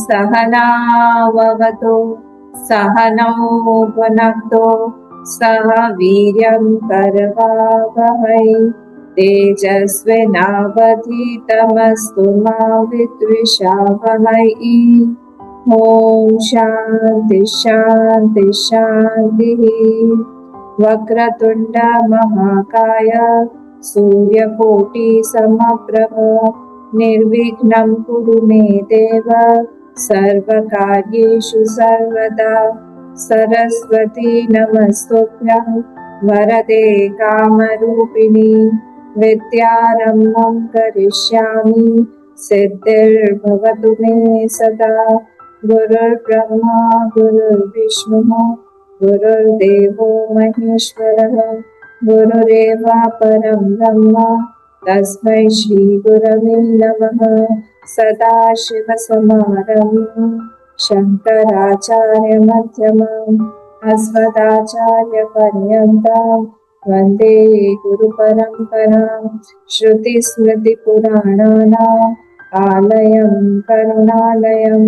सहनाववतु सहनौ भुनक्तु सह वीर्यं करवावहै तेजस्विनावधीतमस्तु मा विद्विषावहै। ॐ शान्ति शान्ति शान्तिः। वक्रतुण्ड महाकाय सूर्यकोटि समप्रभ निर्विघ्नं कुरु मे देव सर्वकार्येषु सर्वदा। सरस्वती नमस्तुभ्यं वरदे कामरूपिणी विद्यारम्भं करिष्यामि सिद्धिर्भवतु मे सदा। गुरुर्ब्रह्मा गुरुर्विष्णुः गुरुर्देवो महेश्वरः गुरुरेव परं ब्रह्म तस्मै श्री गुरवे नमः। सदाशिवसमारम्भं शङ्कराचार्यमध्यमाम् अस्मदाचार्यपर्यन्तां वन्दे गुरुपरम्परां। श्रुतिस्मृतिपुराणानाम् आलयं करुणालयं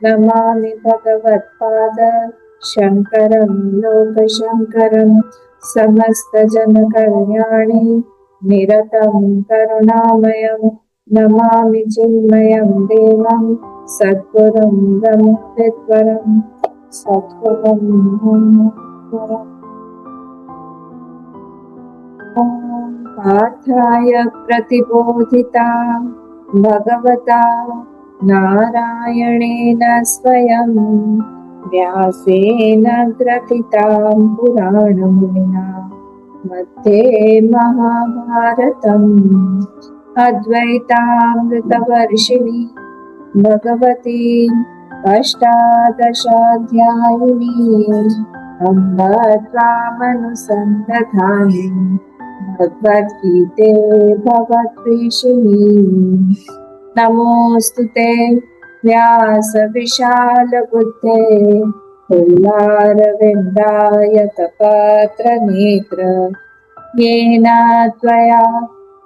नमामि भगवत्पाद शङ्करं लोकशङ्करं। समस्तजनकल्याणे निरतं करुणामयं नमामि चिन्मयं देवं सद्गुरुं ब्रह्मविद्वरं सद्गुरुं ब्रह्मविद्वरम्। पार्थाय प्रतिबोधिता भगवता नारायणेन स्वयं व्यासेन ग्रथितां पुराणमुनिना मध्ये महाभारतम्। अद्वैतामृतवर्षिणि भगवती अष्टादशाध्यायिनी अम्ब त्वामनुसन्दधामि भगवद्गीते भगवद्वेषिणी। नमोऽस्तु ते व्यासविशालबुद्धे पुल्लारविन्दायतपत्रनेत्र येन त्वया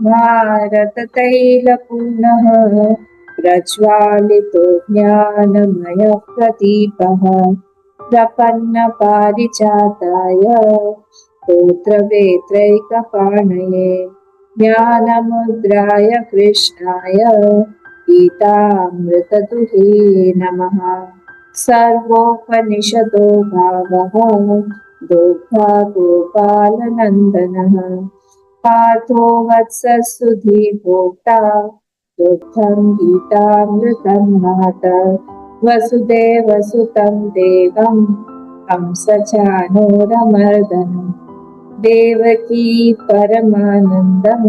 भारततैलपूर्णः प्रज्वालितो ज्ञानमयप्रदीपः प्रपन्नपारिजाताय स्तोत्रवेत्रैकपाणये ज्ञानमुद्राय कृष्णाय गीतामृतदुहे नमः। सर्वोपनिषदो भावः दोग्धा गोपालनन्दनः पार्थो वत्ससुधीर्भोक्ता दुग्धं गीतामृतं माता। वसुदेवसुतं देवं कंसचाणूरमर्दनं देवकी परमानन्दं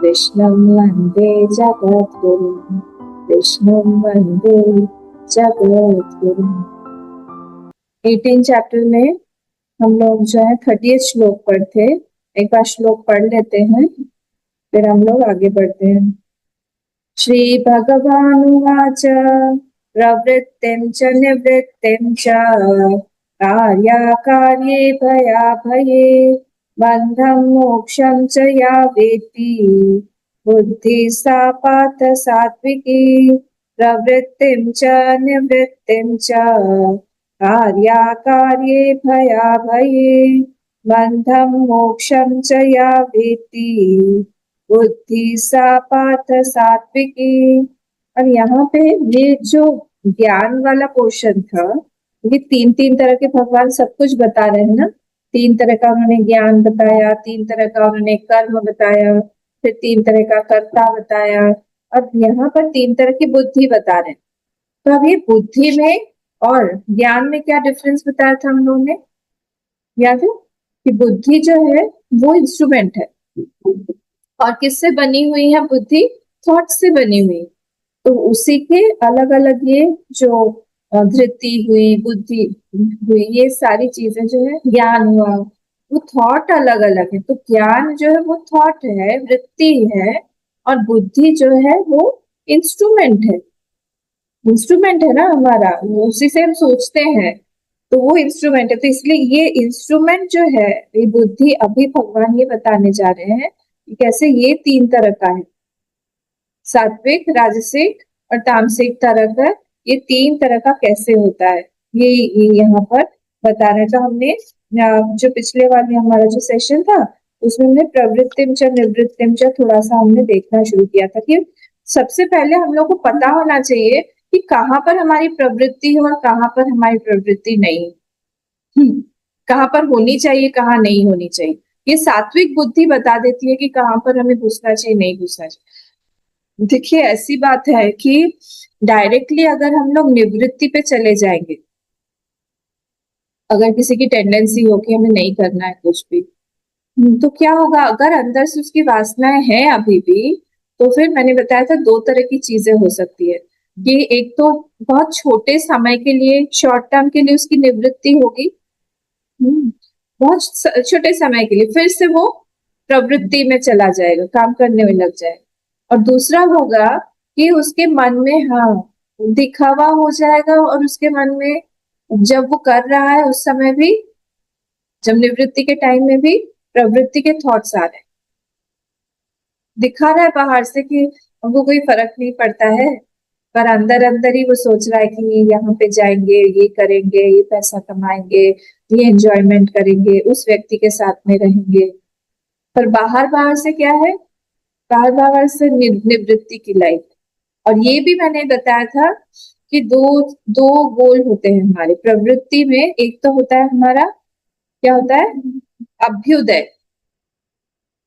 कृष्णं वन्दे जगद्गुरुं कृष्णं वन्दे जगद्गुरुं। 18 चैप्टर में हम लोग जो है 30 श्लोक पर थे। एक बार श्लोक पढ़ लेते हैं फिर हम लोग आगे बढ़ते हैं। श्री भगवानुवाच प्रवृत्तिं च निवृत्तिं च कार्याकार्ये भयाभये बन्धं मोक्षं च या वेत्ति बुद्धिः सा पार्थ सात्विकी। प्रवृत्तिं च निवृत्तिं च कार्याकार्ये भयाभये बन्धं मोक्षं च या वेत्ति बुद्धिः सा पार्थ सात्विकी। और यहाँ पे ये जो ज्ञान वाला पोर्शन था, ये तीन तरह के भगवान सब कुछ बता रहे हैं ना। 3 तरह का उन्होंने ज्ञान बताया, 3 तरह का उन्होंने कर्म बताया, फिर 3 तरह का कर्ता बताया, अब यहाँ पर 3 तरह की बुद्धि बता रहे हैं। तो अब ये बुद्धि में और ज्ञान में क्या डिफरेंस बताया था हम लोगों ने, याद है कि बुद्धि जो है वो इंस्ट्रूमेंट है और किससे बनी हुई है बुद्धि? थॉट से बनी हुई। तो उसी के अलग अलग ये जो धृति हुई, बुद्धि हुई, ये सारी चीजें जो है, ज्ञान हुआ, वो थॉट अलग अलग है। तो ज्ञान जो है वो थॉट है, वृत्ति है, और बुद्धि जो है वो इंस्ट्रूमेंट है। इंस्ट्रूमेंट है ना हमारा, उसी से हम सोचते हैं, तो वो इंस्ट्रूमेंट है। तो इसलिए ये इंस्ट्रूमेंट जो है, ये बुद्धि, अभी भगवान ये बताने जा रहे हैं कि कैसे ये 3 तरह का है, सात्विक, राजसिक और तामसिक तरह का ये 3 तरह का कैसे होता है, ये यहाँ पर बता रहे हैं। तो हमने जो पिछले वाले हमारा जो सेशन था उसमें हमने प्रवृत्तिम च निवृत्तिम च थोड़ा सा हमने देखना शुरू किया था कि सबसे पहले हम लोग को पता होना चाहिए कि कहाँ पर हमारी प्रवृत्ति है और कहाँ पर हमारी प्रवृत्ति नहीं है, कहाँ पर होनी चाहिए कहाँ नहीं होनी चाहिए। ये सात्विक बुद्धि बता देती है कि कहाँ पर हमें घुसना चाहिए नहीं घुसना चाहिए। देखिए ऐसी बात है कि डायरेक्टली अगर हम लोग निवृत्ति पे चले जाएंगे, अगर किसी की टेंडेंसी हो कि हमें नहीं करना है कुछ भी, तो क्या होगा अगर अंदर से उसकी वासनाएं हैं अभी भी, तो फिर मैंने बताया था 2 तरह की चीजें हो सकती है कि एक तो बहुत छोटे समय के लिए शॉर्ट टर्म के लिए उसकी निवृत्ति होगी, बहुत छोटे समय के लिए, फिर से वो प्रवृत्ति में चला जाएगा, काम करने में लग जाएगा। और दूसरा होगा कि उसके मन में हाँ दिखावा हो जाएगा और उसके मन में जब वो कर रहा है उस समय भी, जब निवृत्ति के टाइम में भी प्रवृत्ति के थॉट्स आ रहे हैं, दिखा रहा है बाहर से कि हमको कोई फर्क नहीं पड़ता है, पर अंदर अंदर ही वो सोच रहा है कि यहाँ पे जाएंगे, ये करेंगे, ये पैसा कमाएंगे, ये एंजॉयमेंट करेंगे, उस व्यक्ति के साथ में रहेंगे। पर बाहर बाहर से क्या है, बाहर बाहर से निवृत्ति की लाइफ। और ये भी मैंने बताया था कि दो दो गोल होते हैं हमारे प्रवृत्ति में। एक तो होता है हमारा क्या होता है, अभ्युदय,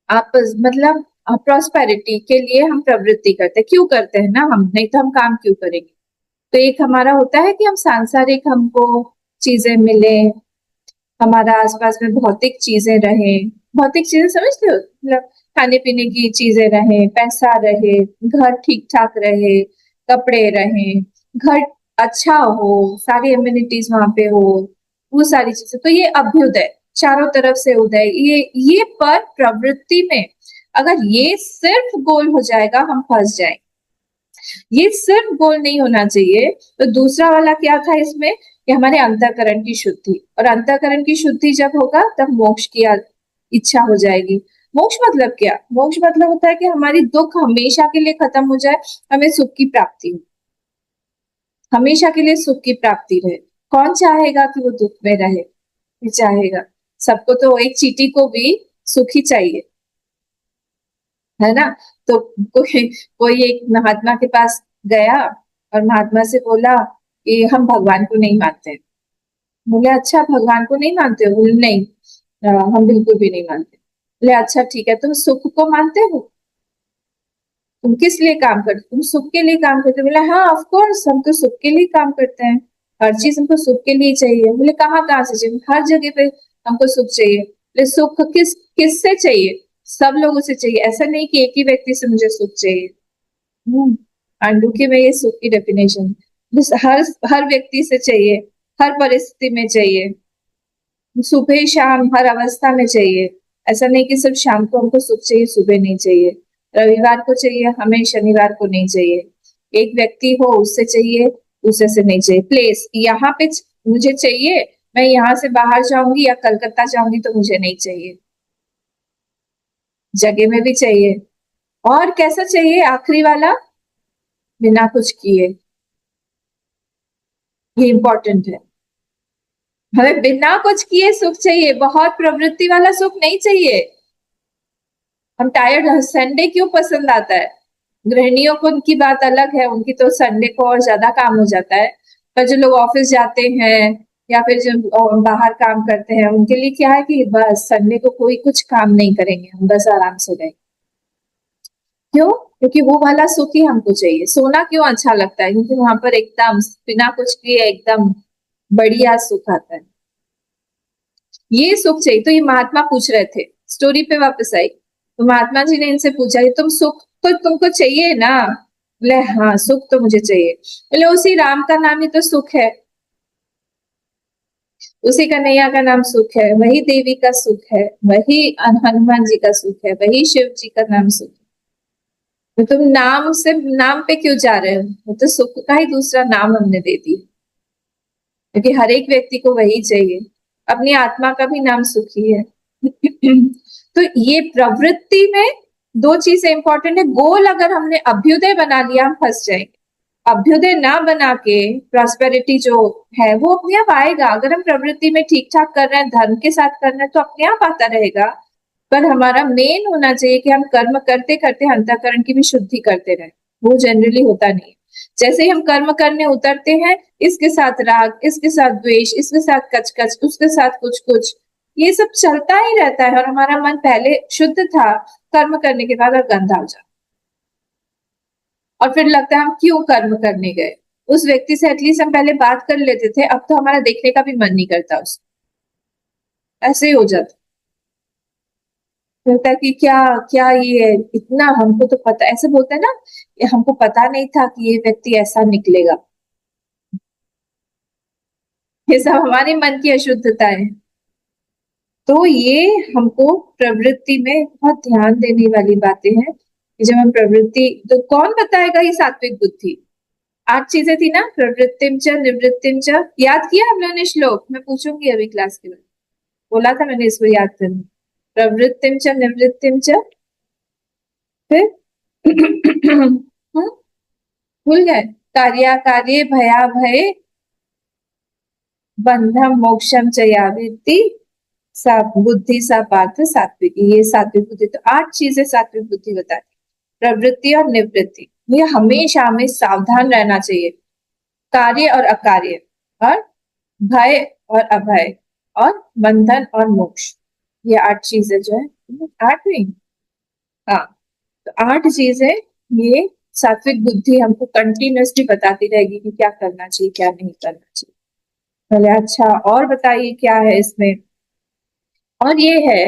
आप मतलब प्रॉस्पेरिटी के लिए हम प्रवृत्ति करते हैं, क्यों करते हैं ना हम, नहीं तो हम काम क्यों करेंगे। तो एक हमारा होता है कि हम सांसारिक हमको चीजें मिले, हमारा आसपास में भौतिक चीजें रहे, भौतिक चीजें समझते हो, मतलब खाने पीने की चीजें रहे, पैसा रहे, घर ठीक ठाक रहे, कपड़े रहे, घर अच्छा हो, सारी एम्यूनिटीज वहां पे हो, वो सारी चीजें। तो ये अभ्युदय, चारों तरफ से उदय, ये पर प्रवृत्ति में अगर ये सिर्फ गोल हो जाएगा हम फंस जाएंगे। ये सिर्फ गोल नहीं होना चाहिए। तो दूसरा वाला क्या था इसमें कि हमारे अंतःकरण की शुद्धि, और अंतःकरण की शुद्धि जब होगा तब मोक्ष की इच्छा हो जाएगी। मोक्ष मतलब क्या, मोक्ष मतलब होता है कि हमारी दुख हमेशा के लिए खत्म हो जाए, हमें सुख की प्राप्ति हो, हमेशा के लिए सुख की प्राप्ति रहे। कौन चाहेगा कि वो दुख में रहे, चाहेगा, सबको तो एक चींटी को भी सुख ही चाहिए, है ना। तो कोई एक महात्मा के पास गया और महात्मा से बोला कि हम भगवान को नहीं मानते। बोले अच्छा भगवान को नहीं मानते हो, बोले नहीं हम बिल्कुल भी नहीं मानते। बोले अच्छा ठीक है, तुम सुख को मानते हो, तुम किस लिए काम करते, तुम सुख के लिए काम करते हो। बोले हाँ ऑफ कोर्स हम तो सुख के लिए काम करते हैं, हर चीज हमको सुख के लिए चाहिए। बोले कहाँ कहाँ से चाहिए, हर जगह पे हमको सुख चाहिए। बोले सुख किससे चाहिए, सब लोगों से चाहिए, ऐसा नहीं कि एक ही व्यक्ति से मुझे सुख चाहिए। आंडूके में ये सुख की डेफिनेशन, बस हर हर व्यक्ति से चाहिए, हर परिस्थिति में चाहिए, सुबह शाम हर अवस्था में चाहिए। ऐसा नहीं कि सिर्फ शाम को हमको सुख चाहिए, सुबह नहीं चाहिए, रविवार को चाहिए हमें, शनिवार को नहीं चाहिए। एक व्यक्ति हो उससे चाहिए, दूसरे से नहीं चाहिए। प्लेस यहाँ पे मुझे चाहिए, मैं यहाँ से बाहर जाऊंगी या कलकत्ता जाऊंगी तो मुझे नहीं चाहिए, जगह में भी चाहिए। और कैसा चाहिए आखिरी वाला, बिना कुछ किए, ये इंपॉर्टेंट है। हमें बिना कुछ किए सुख चाहिए, बहुत प्रवृत्ति वाला सुख नहीं चाहिए। हम टायर्ड, संडे क्यों पसंद आता है, गृहिणियों को उनकी बात अलग है, उनकी तो संडे को और ज्यादा काम हो जाता है, पर जो लोग ऑफिस जाते हैं या फिर जो बाहर काम करते हैं उनके लिए क्या है कि बस संडे को कोई कुछ काम नहीं करेंगे, हम बस आराम से रहेंगे। क्यों, क्योंकि वो वाला सुख ही हमको चाहिए। सोना क्यों अच्छा लगता है, क्योंकि वहां पर एकदम बिना कुछ किए एकदम बढ़िया सुख आता है, ये सुख चाहिए। तो ये महात्मा पूछ रहे थे, स्टोरी पे वापस आई तो महात्मा जी ने इनसे पूछा कि तुम सुख तो तुमको चाहिए ना। बोले हाँ सुख तो मुझे चाहिए। बोले उसी राम का नाम ही तो सुख है, उसी कन्हैया का नाम सुख है, वही देवी का सुख है, वही हनुमान जी का सुख है, वही शिव जी का नाम सुख है। तो तुम नाम से नाम पे क्यों जा रहे हो, वो तो सुख का ही दूसरा नाम हमने दे दिया, क्योंकि हर एक व्यक्ति को वही चाहिए, अपनी आत्मा का भी नाम सुखी है। तो ये प्रवृत्ति में 2 चीजें इंपॉर्टेंट है। गोल अगर हमने अभ्युदय बना लिया हम फंस जाएंगे, अभ्युदय ना बना के प्रॉस्पेरिटी जो है वो अपने आप आएगा। अगर हम प्रवृत्ति में ठीक ठाक कर रहे हैं, धर्म के साथ कर रहे हैं, तो अपने आप आता रहेगा। पर हमारा मेन होना चाहिए कि हम कर्म करते करते अंतःकरण की भी शुद्धि करते रहे। वो जनरली होता नहीं। जैसे ही हम कर्म करने उतरते हैं, इसके साथ राग, इसके साथ द्वेष, इसके साथ कचकच, उसके साथ कुछ कुछ, ये सब चलता ही रहता है और हमारा मन पहले शुद्ध था, कर्म करने के बाद और गंदा हो जाता, और फिर लगता है हम क्यों कर्म करने गए। उस व्यक्ति से एटलीस्ट हम पहले बात कर लेते थे, अब तो हमारा देखने का भी मन नहीं करता उसको। ऐसे ही हो जाता, लगता है कि क्या क्या ये है, इतना हमको तो पता, ऐसे बोलते हैं ना, ये हमको पता नहीं था कि ये व्यक्ति ऐसा निकलेगा। ये सब हमारे मन की अशुद्धता है। तो ये हमको प्रवृत्ति में बहुत ध्यान देने वाली बातें हैं कि जब हम प्रवृत्ति, तो कौन बताएगा ये सात्विक बुद्धि। 8 चीजें थी ना, प्रवृत्तिम च निवृत्तिम च, याद किया हम लोगों ने श्लोक, मैं पूछूंगी अभी क्लास के बाद, बोला था मैंने इसको याद करना। प्रवृत्तिम च निवृत्तिम च, फिर भूल गए, कार्या कार्ये भया भये, बंधम मोक्षम च या वित्ति, सा बुद्धि सा पार्थ सात्विकी। ये सात्विक बुद्धि, तो 8 चीजें सात्विक बुद्धि बताती, प्रवृत्ति और निवृत्ति। ये हमेशा हमें सावधान रहना चाहिए, कार्य और अकार्य, और भय और अभय, और बंधन और मोक्ष। ये 8 चीजें जो है, 8 नहीं, हाँ, तो 8 चीजें ये सात्विक बुद्धि हमको कंटिन्यूसली बताती रहेगी कि क्या करना चाहिए, क्या नहीं करना चाहिए। बोले अच्छा, और बताइए क्या है इसमें। और ये है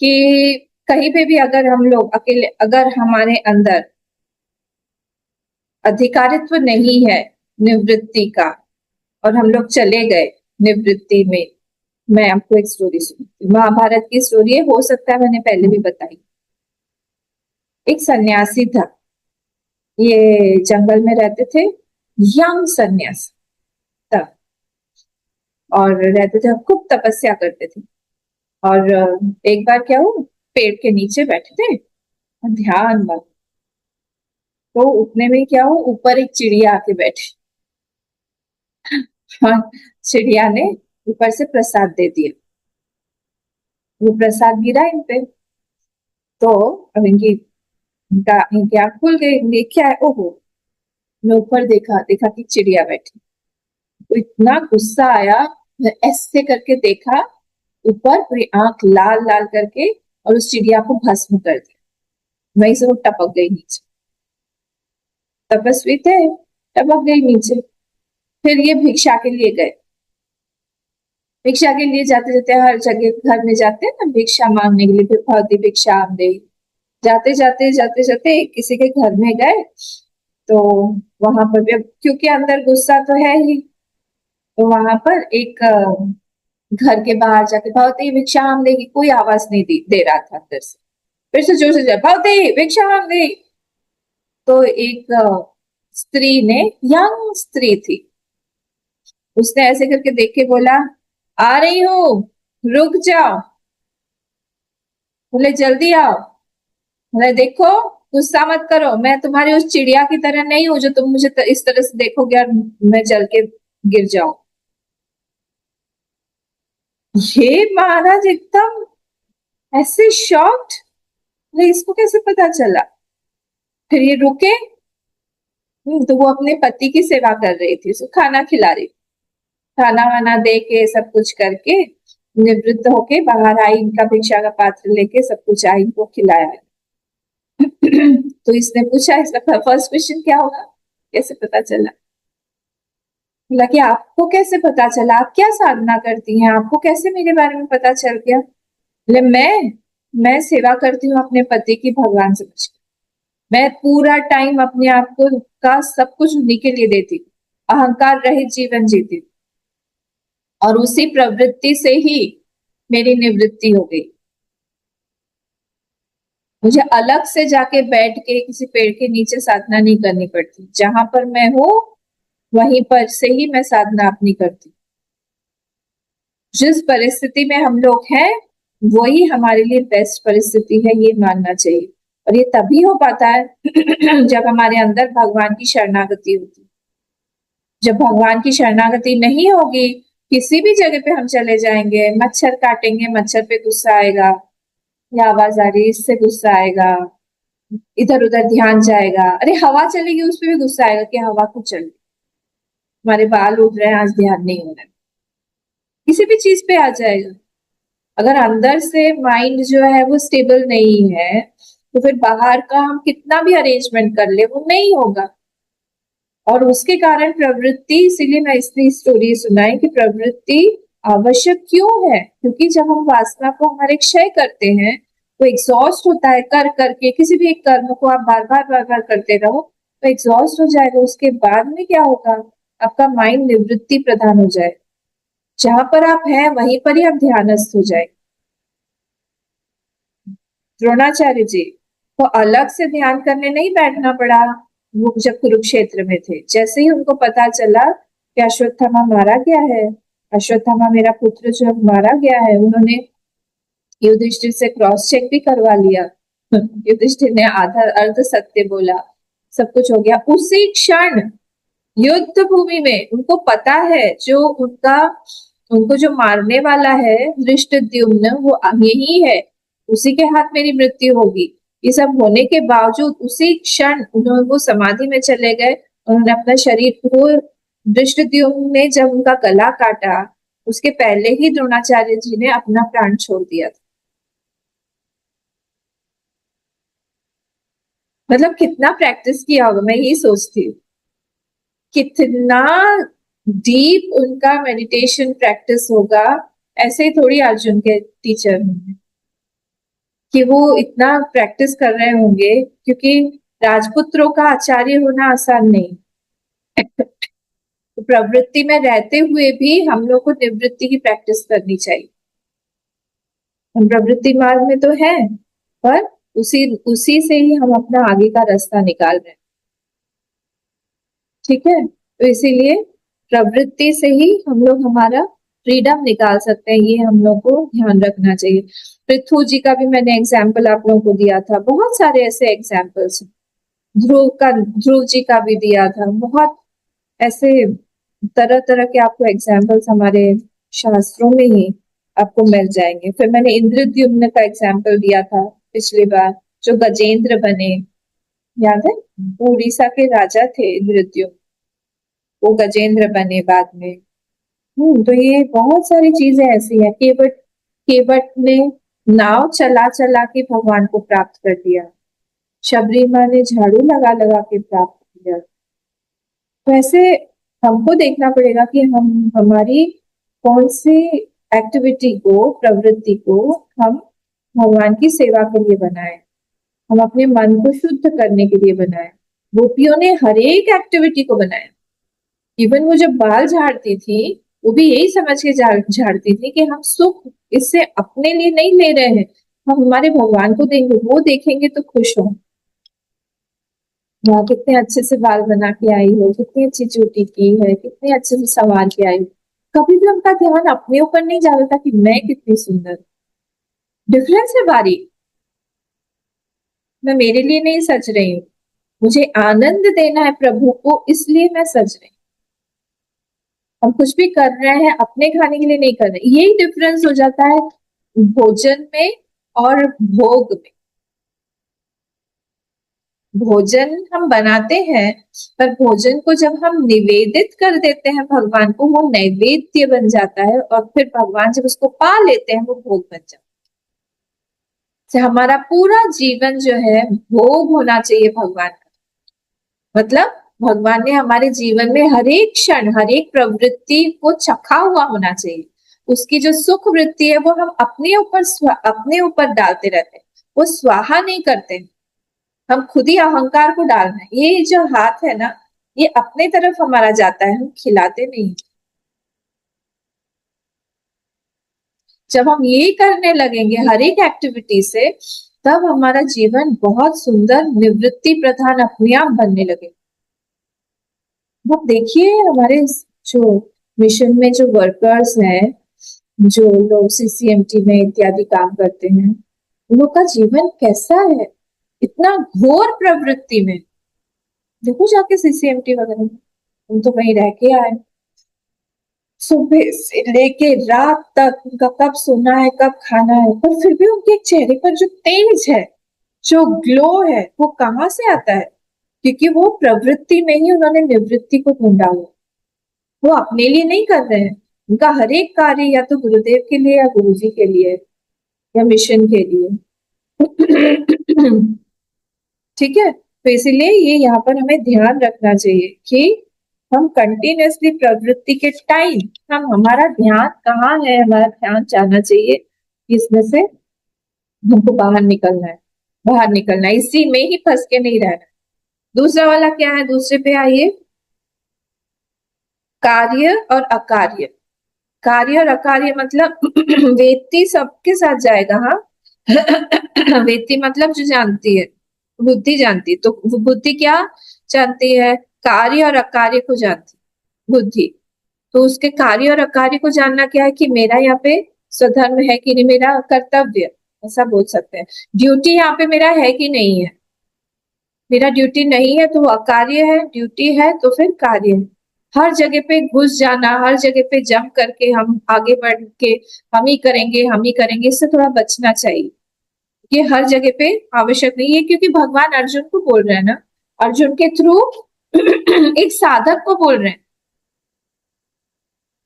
कि कहीं पे भी अगर हम लोग अकेले, अगर हमारे अंदर अधिकारित्व नहीं है निवृत्ति का, और हम लोग चले गए निवृत्ति में, मैं आपको एक स्टोरी सुनाती हूँ, महाभारत की स्टोरी है, हो सकता है मैंने पहले भी बताई। एक सन्यासी था, ये जंगल में रहते थे, यंग सन्यासी तब, और रहते थे, खूब तपस्या करते थे। और एक बार क्या हुआ, पेड़ के नीचे बैठे थे और ध्यान मत, तो उतने में क्या हुआ, ऊपर एक चिड़िया आके बैठी और चिड़िया ने ऊपर से प्रसाद दे दिया। वो प्रसाद गिरा इन पे, तो अब इनकी आंख खुल गई, ये क्या है, ओहो। मैं ऊपर देखा, देखा कि चिड़िया बैठी, तो इतना गुस्सा आया, मैं ऐसे करके देखा ऊपर, पूरी आंख लाल लाल करके, और उस चिड़िया को भस्म कर दिया। वहीं से वो टपक गई नीचे, तपस्वी थे, टपक गई नीचे। फिर ये भिक्षा के लिए गए, भिक्षा के लिए जाते जाते हर जगह घर में जाते हैं ना भिक्षा मांगने के लिए, फिर भगवती भिक्षा दे, जाते जाते जाते जाते किसी के घर में गए, तो वहां पर भी, क्योंकि अंदर गुस्सा तो है ही, तो वहां पर एक घर के बाहर जाके भगवती भिक्षा हम देगी, कोई आवाज नहीं दे रहा था अंदर से। फिर से जोर से भगवती भिक्षा हम दे, तो एक स्त्री ने, यंग स्त्री थी, उसने ऐसे करके देख के बोला, आ रही हूँ, रुक जाओ। बोले जल्दी आओ। बोले देखो, गुस्सा मत करो, मैं तुम्हारी उस चिड़िया की तरह नहीं हूं जो तुम मुझे इस तरह से देखोगे और मैं जल के गिर जाऊं। ये महाराज एकदम ऐसे शॉक्ड, इसको कैसे पता चला। फिर ये रुके, तो वो अपने पति की सेवा कर रही थी, उसको खाना खिला रही, खाना वाना दे के सब कुछ करके निवृत्त होके बाहर आई, इनका भिक्षा का पात्र लेके सब कुछ आई, इनको खिलाया। तो इसने पूछा, इसका फर्स्ट क्वेश्चन क्या होगा, कैसे पता चला। बोला कि आपको कैसे पता चला, आप क्या साधना करती हैं, आपको कैसे मेरे बारे में पता चल गया। बोले मैं सेवा करती हूँ अपने पति की, भगवान समझ के, मैं पूरा टाइम अपने आप को का सब कुछ उन्हीं के लिए देती हूँ, अहंकार रहित जीवन जीती हूँ, और उसी प्रवृत्ति से ही मेरी निवृत्ति हो गई। मुझे अलग से जाके बैठ के किसी पेड़ के नीचे साधना नहीं करनी पड़ती, जहां पर मैं हूं वहीं पर से ही मैं साधना अपनी करती। जिस परिस्थिति में हम लोग हैं वही हमारे लिए बेस्ट परिस्थिति है, ये मानना चाहिए। और ये तभी हो पाता है जब हमारे अंदर भगवान की शरणागति होती है। जब भगवान की शरणागति नहीं होगी, किसी भी जगह पे हम चले जाएंगे, मच्छर काटेंगे, मच्छर पे गुस्सा आएगा, या आवाज आ रही है इससे गुस्सा आएगा, इधर उधर ध्यान जाएगा, अरे हवा चलेगी उस पे भी गुस्सा आएगा कि हवा क्यों चल रही, हमारे बाल उड़ रहे हैं आज ध्यान नहीं हो रहा है, किसी भी चीज पे आ जाएगा। अगर अंदर से माइंड जो है वो स्टेबल नहीं है, तो फिर बाहर का हम कितना भी अरेंजमेंट कर ले वो नहीं होगा। और उसके कारण प्रवृत्ति, इसीलिए मैं इसलिए स्टोरी सुनाई कि प्रवृत्ति आवश्यक क्यों है, क्योंकि जब हम वासना को हमारे क्षय करते हैं तो एग्जॉस्ट होता है कर करके, किसी भी एक कर्म को आप बार बार करते रहो तो एग्जॉस्ट हो जाएगा। उसके बाद में क्या होगा, आपका माइंड निवृत्ति प्रधान हो जाए, जहां पर आप हैं वहीं पर ही आप ध्यानस्थ हो जाए। द्रोणाचार्य जी को अलग से ध्यान करने नहीं बैठना पड़ा। वो जब कुरुक्षेत्र में थे, जैसे ही उनको पता चला कि अश्वत्थामा मारा गया है, अश्वत्थामा मेरा पुत्र जो मारा गया है, उन्होंने युधिष्ठिर से क्रॉस चेक भी करवा लिया। युधिष्ठिर ने आधा अर्ध सत्य बोला, सब कुछ हो गया। उसी क्षण युद्ध भूमि में उनको पता है जो उनका, उनको जो मारने वाला है धृष्टद्युम्न वो यही है, उसी के हाथ मेरी मृत्यु होगी। ये सब होने के बावजूद उसी क्षण उन्होंने वो समाधि में चले गए, उन्होंने अपना शरीर को, धृष्टद्युम्न ने जब उनका गला काटा उसके पहले ही द्रोणाचार्य जी ने अपना प्राण छोड़ दिया था। मतलब कितना प्रैक्टिस किया होगा, मैं यही सोचती हूँ कितना डीप उनका मेडिटेशन प्रैक्टिस होगा। ऐसे ही थोड़ी अर्जुन के टीचर होंगे कि वो इतना प्रैक्टिस कर रहे होंगे, क्योंकि राजपुत्रों का आचार्य होना आसान नहीं। तो प्रवृत्ति में रहते हुए भी हम लोग को निवृत्ति की प्रैक्टिस करनी चाहिए। हम प्रवृत्ति मार्ग में तो है, पर उसी उसी से ही हम अपना आगे का रास्ता निकाल रहे हैं। ठीक है, तो इसीलिए प्रवृत्ति से ही हम लोग हमारा फ्रीडम निकाल सकते हैं, ये हम लोग को ध्यान रखना चाहिए। पृथ्वी जी का भी मैंने एग्जाम्पल आप लोगों को दिया था, बहुत सारे ऐसे एग्जाम्पल्स, ध्रुव जी का भी दिया था, बहुत ऐसे तरह तरह के आपको एग्जाम्पल्स हमारे शास्त्रों में ही आपको मिल जाएंगे। फिर मैंने इंद्रद्युम्न का एग्जाम्पल दिया था पिछली बार, जो गजेंद्र बने, याद है, वो उड़ीसा के राजा थे इंद्रद्युम्न, वो गजेंद्र बने बाद में। तो ये बहुत सारी चीजें ऐसी है। केवट, केवट ने नाव चला चला के भगवान को प्राप्त कर दिया, शबरी माँ ने झाड़ू लगा लगा के प्राप्त किया। तो ऐसे हमको देखना पड़ेगा कि हम हमारी कौन सी एक्टिविटी को, प्रवृत्ति को हम भगवान की सेवा के लिए बनाए, हम अपने मन को शुद्ध करने के लिए बनाए। गोपियों ने हर एक एक्टिविटी को बनाया, इवन वो जब बाल झाड़ती थी वो भी यही समझ के झाड़ती थी कि हम सुख इससे अपने लिए नहीं ले रहे हैं, हम हमारे भगवान को देंगे, वो देखेंगे तो खुश हो। वहाँ कितने अच्छे से बाल बना के आई हो, कितनी अच्छी चोटी की है, कितने अच्छे से संवार के आई हो। कभी भी उनका ध्यान अपने ऊपर नहीं जाता था कि मैं कितनी सुंदर। डिफरेंस है भारी। मैं मेरे लिए नहीं सज रही हूँ, मुझे आनंद देना है प्रभु को, इसलिए मैं सज रही हूँ। हम कुछ भी कर रहे हैं अपने खाने के लिए नहीं कर रहे। यही डिफरेंस हो जाता है भोजन में और भोग में। भोजन हम बनाते हैं, पर भोजन को जब हम निवेदित कर देते हैं भगवान को, वो नैवेद्य बन जाता है, और फिर भगवान जब उसको पा लेते हैं वो भोग बन जाता है। तो हमारा पूरा जीवन जो है भोग होना चाहिए भगवान का। मतलब भगवान ने हमारे जीवन में हर एक क्षण, हर एक प्रवृत्ति को चखा हुआ होना चाहिए। उसकी जो सुख वृत्ति है वो हम अपने ऊपर डालते रहते हैं, वो स्वाहा नहीं करते, हम खुद ही अहंकार को डाल रहे हैं। ये जो हाथ है ना, ये अपने तरफ हमारा जाता है, हम खिलाते नहीं। जब हम ये करने लगेंगे हर एक एक्टिविटी से, तब हमारा जीवन बहुत सुंदर निवृत्ति प्रधान अपने आप बनने लगे। अब देखिए हमारे जो मिशन में जो वर्कर्स हैं, जो लोग सीसीएमटी में इत्यादि काम करते हैं, उन लोग का जीवन कैसा है, इतना घोर प्रवृत्ति में। देखो जाके सीसीएमटी वगैरह में तुम तो वहीं रह के आए, सुबह से लेके रात तक उनका कब सोना है कब खाना है, पर फिर भी उनके चेहरे पर जो तेज है, जो ग्लो है, वो कहाँ से आता है? क्योंकि वो प्रवृत्ति में ही उन्होंने निवृत्ति को ढूंढा हुआ। वो अपने लिए नहीं कर रहे हैं, उनका हर एक कार्य या तो गुरुदेव के लिए या गुरुजी के लिए या मिशन के लिए। ठीक है, तो इसीलिए ये यहाँ पर हमें ध्यान रखना चाहिए कि हम कंटिन्यूअसली प्रवृत्ति के टाइम हम हमारा ध्यान कहाँ है, हमारा ध्यान जाना चाहिए, इसमें से हमको बाहर निकलना है, बाहर निकलना है, इसी में ही फंस के नहीं रहना। दूसरा वाला क्या है, दूसरे पे आइए, कार्य और अकार्य। कार्य और अकार्य मतलब वेत्ती सबके साथ जाएगा, हाँ। वेत्ती मतलब जो जानती है, बुद्धि जानती है, तो वो बुद्धि क्या जानती है? कार्य और अकार्य को जानती है बुद्धि। तो उसके कार्य और अकार्य को जानना क्या है कि मेरा यहाँ पे स्वधर्म है कि नहीं, मेरा कर्तव्य, ऐसा बोल सकते हैं, ड्यूटी यहाँ पे मेरा है कि नहीं है। मेरा ड्यूटी नहीं है तो वो अकार्य है, ड्यूटी है तो फिर कार्य है। हर जगह पे घुस जाना, हर जगह पे जंप करके हम आगे बढ़ के हम ही करेंगे हम ही करेंगे, इससे थोड़ा बचना चाहिए। ये हर जगह पे आवश्यक नहीं है, क्योंकि भगवान अर्जुन को बोल रहे हैं ना, अर्जुन के थ्रू एक साधक को बोल रहे हैं।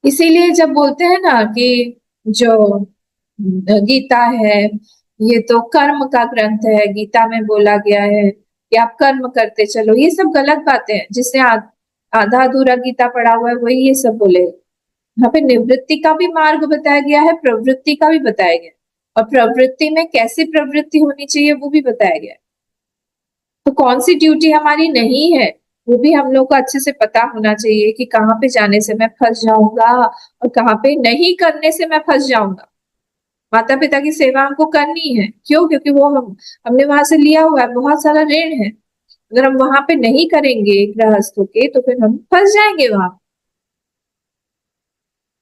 इसीलिए जब बोलते हैं ना कि जो गीता है ये तो कर्म का ग्रंथ है, गीता में बोला गया है कि आप कर्म करते चलो, ये सब गलत बातें हैं। जिसने आधा अधूरा गीता पढ़ा हुआ है वही ये सब बोले। यहाँ पे निवृत्ति का भी मार्ग बताया गया है, प्रवृत्ति का भी बताया गया है, और प्रवृत्ति में कैसी प्रवृत्ति होनी चाहिए वो भी बताया गया है। तो कौन सी ड्यूटी हमारी नहीं है वो भी हम लोग को अच्छे से पता होना चाहिए कि कहाँ पे जाने से मैं फंस जाऊंगा और कहाँ पे नहीं करने से मैं फंस जाऊंगा। माता पिता की सेवा हमको करनी है, क्यों? क्योंकि वो हमने वहां से लिया हुआ है, बहुत सारा ऋण है। अगर हम वहां पे नहीं करेंगे गृहस्थों के तो फिर हम फंस जाएंगे वहां।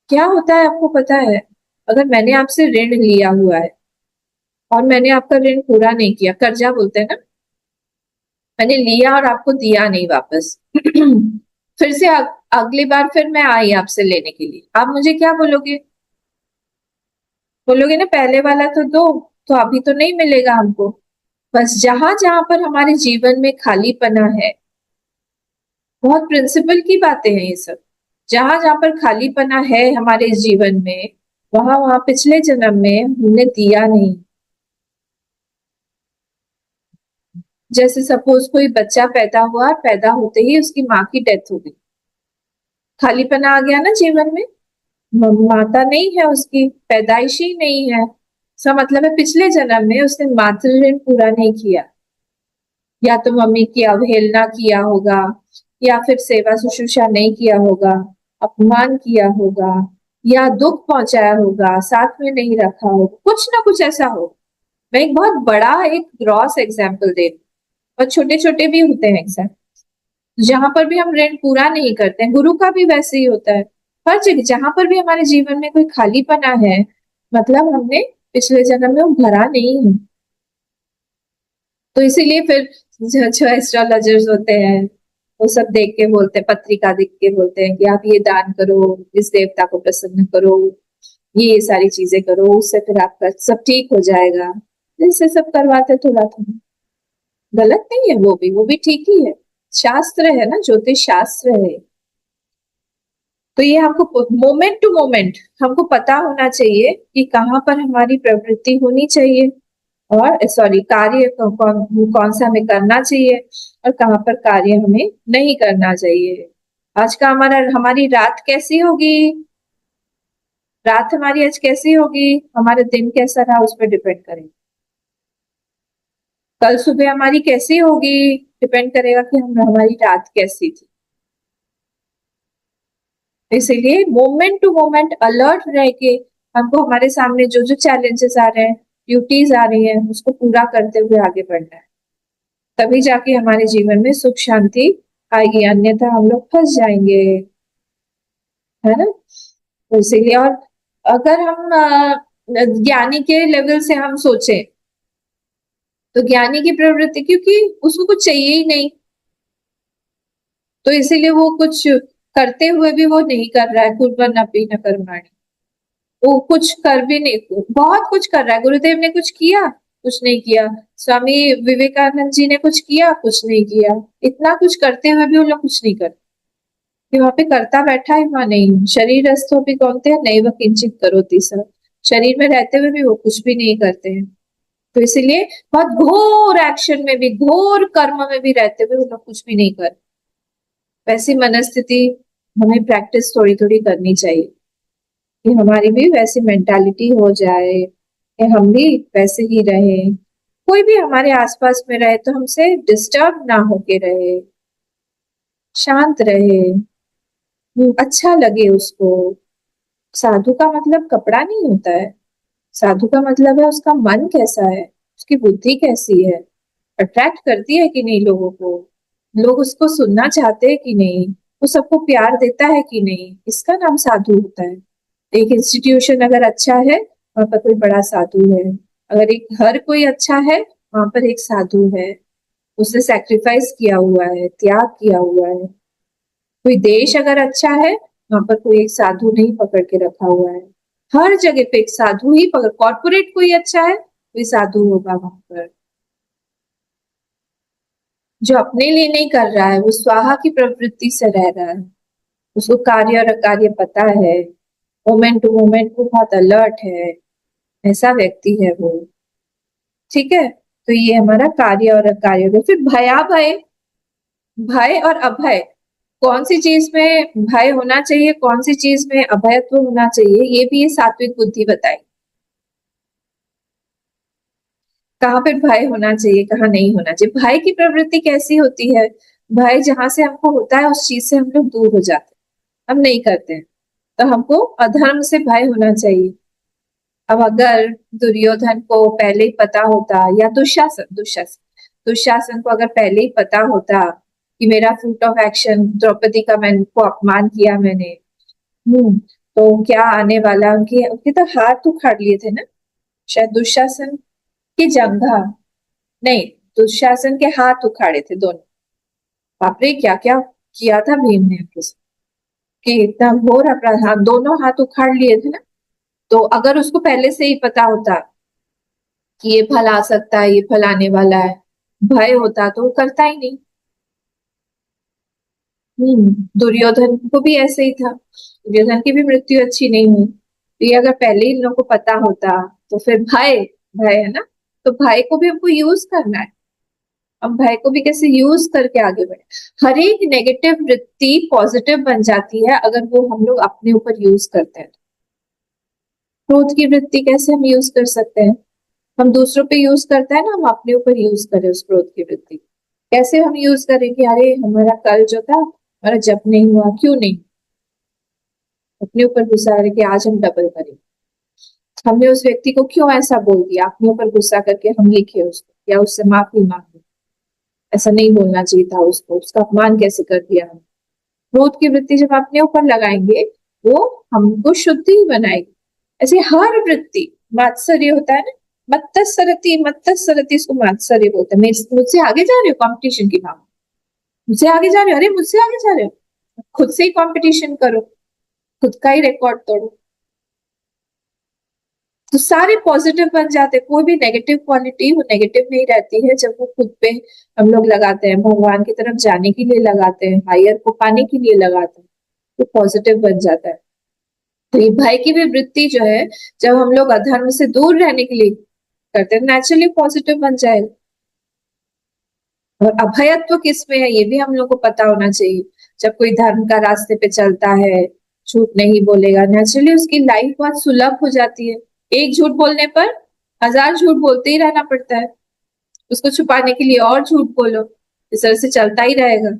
क्या होता है आपको पता है? अगर मैंने आपसे ऋण लिया हुआ है और मैंने आपका ऋण पूरा नहीं किया, कर्जा बोलते हैं ना, मैंने लिया और आपको दिया नहीं वापस, फिर से अगली बार फिर मैं आई आपसे लेने के लिए, आप मुझे क्या बोलोगे? बोलोगे ना पहले वाला तो दो, तो अभी तो नहीं मिलेगा हमको। बस जहां जहां पर हमारे जीवन में खालीपना है, बहुत प्रिंसिपल की बातें हैं ये सब, जहां जहां पर खालीपना है हमारे जीवन में, वहां वहां पिछले जन्म में हमने दिया नहीं। जैसे सपोज कोई बच्चा पैदा हुआ, पैदा होते ही उसकी माँ की डेथ हो गई, खालीपना आ गया ना जीवन में, माता नहीं है, उसकी पैदाइश ही नहीं है, इसका मतलब है पिछले जन्म में उसने मातृ ऋण पूरा नहीं किया, या तो मम्मी की अवहेलना किया होगा, या फिर सेवा शुश्रूषा नहीं किया होगा, अपमान किया होगा, या दुख पहुंचाया होगा, साथ में नहीं रखा होगा, कुछ ना कुछ ऐसा हो। मैं एक बहुत बड़ा एक ग्रॉस एग्जाम्पल दे रही हूँ, और छोटे छोटे भी होते हैं एग्जाम्पल, जहां पर भी हम ऋण पूरा नहीं करते हैं, गुरु का भी वैसे ही होता है। हर जगह जहां पर भी हमारे जीवन में कोई खालीपना है, मतलब हमने पिछले जन्म में वो भरा नहीं है। तो इसीलिए फिर जो एस्ट्रोलॉजर्स होते हैं वो सब देख के बोलते हैं, पत्रिका देख के बोलते हैं कि आप ये दान करो, इस देवता को प्रसन्न करो, ये सारी चीजें करो, उससे फिर आपका सब ठीक हो जाएगा। इससे सब करवाते थोड़ा थोड़ा, गलत नहीं है, वो भी ठीक ही है, शास्त्र है ना, ज्योतिष शास्त्र है। तो ये हमको मोमेंट टू मोमेंट हमको पता होना चाहिए कि कहाँ पर हमारी प्रवृत्ति होनी चाहिए, और सॉरी कार्य कौन सा हमें करना चाहिए और कहाँ पर कार्य हमें नहीं करना चाहिए। आज का हमारी रात कैसी होगी, रात हमारी आज कैसी होगी, हमारे दिन कैसा रहा उस पर डिपेंड करेगा। कल सुबह हमारी कैसी होगी डिपेंड करेगा कि हमारी रात कैसी थी। इसीलिए मोमेंट टू मोमेंट अलर्ट रह के हमको हमारे सामने जो जो चैलेंजेस आ रहे हैं, ड्यूटीज आ रही हैं, उसको पूरा करते हुए आगे बढ़ना है, तभी जाके हमारे जीवन में सुख शांति आएगी, अन्यथा हम लोग फंस जाएंगे, है ना। तो इसीलिए, और अगर हम ज्ञानी के लेवल से हम सोचें तो ज्ञानी की प्रवृत्ति, क्योंकि उसको कुछ चाहिए ही नहीं, तो इसीलिए वो कुछ करते हुए भी वो नहीं कर रहा है, कुर्बन अपी न कर्माणि। वो कुछ कर भी नहीं, बहुत कुछ कर रहा है। गुरुदेव ने कुछ किया, कुछ नहीं किया। स्वामी विवेकानंद जी ने कुछ किया, कुछ नहीं किया। इतना कुछ करते हुए भी वो लोग कुछ नहीं करते, कि वहां पे करता बैठा है, वहां नहीं। शरीरस्थो भी कौनते हैं, नैव किंचित करोति सः। शरीर में रहते हुए भी वो कुछ भी नहीं करते हैं। तो इसीलिए बहुत घोर एक्शन में भी, घोर कर्म में भी रहते हुए वो लोग कुछ भी नहीं कर। वैसी मनस्थिति हमें प्रैक्टिस थोड़ी थोड़ी करनी चाहिए, कि हमारी भी वैसी मेंटालिटी हो जाए, कि हम भी वैसे ही रहे। कोई भी हमारे आसपास में रहे तो हमसे डिस्टर्ब ना होके रहे, शांत रहे, अच्छा लगे उसको। साधु का मतलब कपड़ा नहीं होता है। साधु का मतलब है उसका मन कैसा है, उसकी बुद्धि कैसी है, अट्रैक्ट करती है कि नहीं लोगों को, लोग उसको सुनना चाहते हैं कि नहीं, वो सबको प्यार देता है कि नहीं, इसका नाम साधु होता है। एक इंस्टीट्यूशन अगर अच्छा है, वहां पर कोई बड़ा साधु है। अगर एक घर कोई अच्छा है, वहां पर एक साधु है, उसने सैक्रिफाइस किया हुआ है, त्याग किया हुआ है। कोई देश अगर अच्छा है, वहां पर कोई एक साधु नहीं पकड़ के रखा हुआ है। हर जगह पे एक साधु ही पकड़, कॉर्पोरेट कोई अच्छा है, कोई साधु होगा वहां पर। जो अपने लिए नहीं कर रहा है, वो स्वाहा की प्रवृत्ति से रह रहा है, उसको कार्य और अकार्य पता है, मोमेंट टू मोमेंट वो बहुत अलर्ट है, ऐसा व्यक्ति है वो। ठीक है, तो ये हमारा कार्य और अकार्य हो गया। फिर भया भय, भय और अभय, कौन सी चीज में भय होना चाहिए, कौन सी चीज में अभयत्व होना चाहिए, ये भी ये सात्विक बुद्धि बताई। कहाँ पे भय होना चाहिए, कहाँ नहीं होना चाहिए। भय की प्रवृत्ति कैसी होती है, भय जहां से हमको होता है उस चीज से हम लोग दूर हो जाते हैं, हम नहीं करते हैं। तो हमको अधर्म से भय होना चाहिए। अब अगर दुर्योधन को पहले ही पता होता, या दुशासन दुशासन दुशासन को अगर पहले ही पता होता कि मेरा फ्रूट ऑफ एक्शन, द्रौपदी का मैंने को अपमान किया मैंने, तो क्या आने वाला, उनके उनके तो हाथ उखाड़ लिए थे ना, शायद दुशासन की जंघा, नहीं, दुशासन के हाथ उखाड़े थे दोनों। बाप रे, क्या क्या किया था भीम ने उनके साथ, कि इतना घोर अपराध, हाँ दोनों हाथ उखाड़ लिए थे ना। तो अगर उसको पहले से ही पता होता कि ये फल आ सकता है, ये फल आने वाला है, भय होता तो वो करता ही नहीं। दुर्योधन को भी ऐसे ही था, दुर्योधन की भी मृत्यु अच्छी नहीं हुई। तो ये अगर पहले ही इन लोगों को पता होता, तो फिर भय, भय है ना, तो भय को भी हमको यूज करना है। हम भय को भी कैसे यूज करके आगे बढ़े। हर एक नेगेटिव वृत्ति पॉजिटिव बन जाती है अगर वो हम लोग अपने ऊपर यूज करते हैं। क्रोध की वृत्ति कैसे हम यूज कर सकते हैं, हम दूसरों पे यूज करते हैं ना, हम अपने ऊपर यूज करें उस क्रोध की वृत्ति। कैसे हम यूज करें कि अरे हमारा कल जो था, हमारा जब नहीं हुआ, क्यों नहीं, अपने ऊपर गुस्सा करें कि आज हम डबल करें। हमने उस व्यक्ति को क्यों ऐसा बोल दिया, अपने ऊपर गुस्सा करके हम लिखे उसको, या उससे माफी मांगे, ऐसा नहीं बोलना चाहिए था उसको, उसका अपमान कैसे कर दिया हम। क्रोध की वृत्ति जब अपने ऊपर लगाएंगे, वो हमको शुद्धि ही बनाएगी। ऐसे हर वृत्ति, मात्सर्य होता है ना, मत्तसरति, मत्तसरति, इसको मात्सर्य बोलते हैं। मुझसे आगे जा रहे हो कंपटीशन की भावना, मुझसे आगे जा रहे हो, अरे मुझसे आगे जा रहे हो, खुद से ही कंपटीशन करो, खुद का ही रिकॉर्ड तोड़ो। तो सारे पॉजिटिव बन जाते, कोई भी नेगेटिव क्वालिटी वो नेगेटिव नहीं रहती है जब वो खुद पे हम लोग लगाते हैं, भगवान की तरफ जाने के लिए लगाते हैं, हायर को पाने के लिए लगाते हैं, तो पॉजिटिव बन जाता है। तो ये भय की भी वृत्ति जो है, जब हम लोग अधर्म से दूर रहने के लिए करते हैं, नेचुरली पॉजिटिव बन जाएगा। और अभयत्व किसमें है, ये भी हम लोग को पता होना चाहिए। जब कोई धर्म का रास्ते पे चलता है, झूठ नहीं बोलेगा, नेचुरली उसकी लाइफ बहुत सुलभ हो जाती है। एक झूठ बोलने पर 1000 झूठ बोलते ही रहना पड़ता है, उसको छुपाने के लिए और झूठ बोलो, इस तरह से चलता ही रहेगा।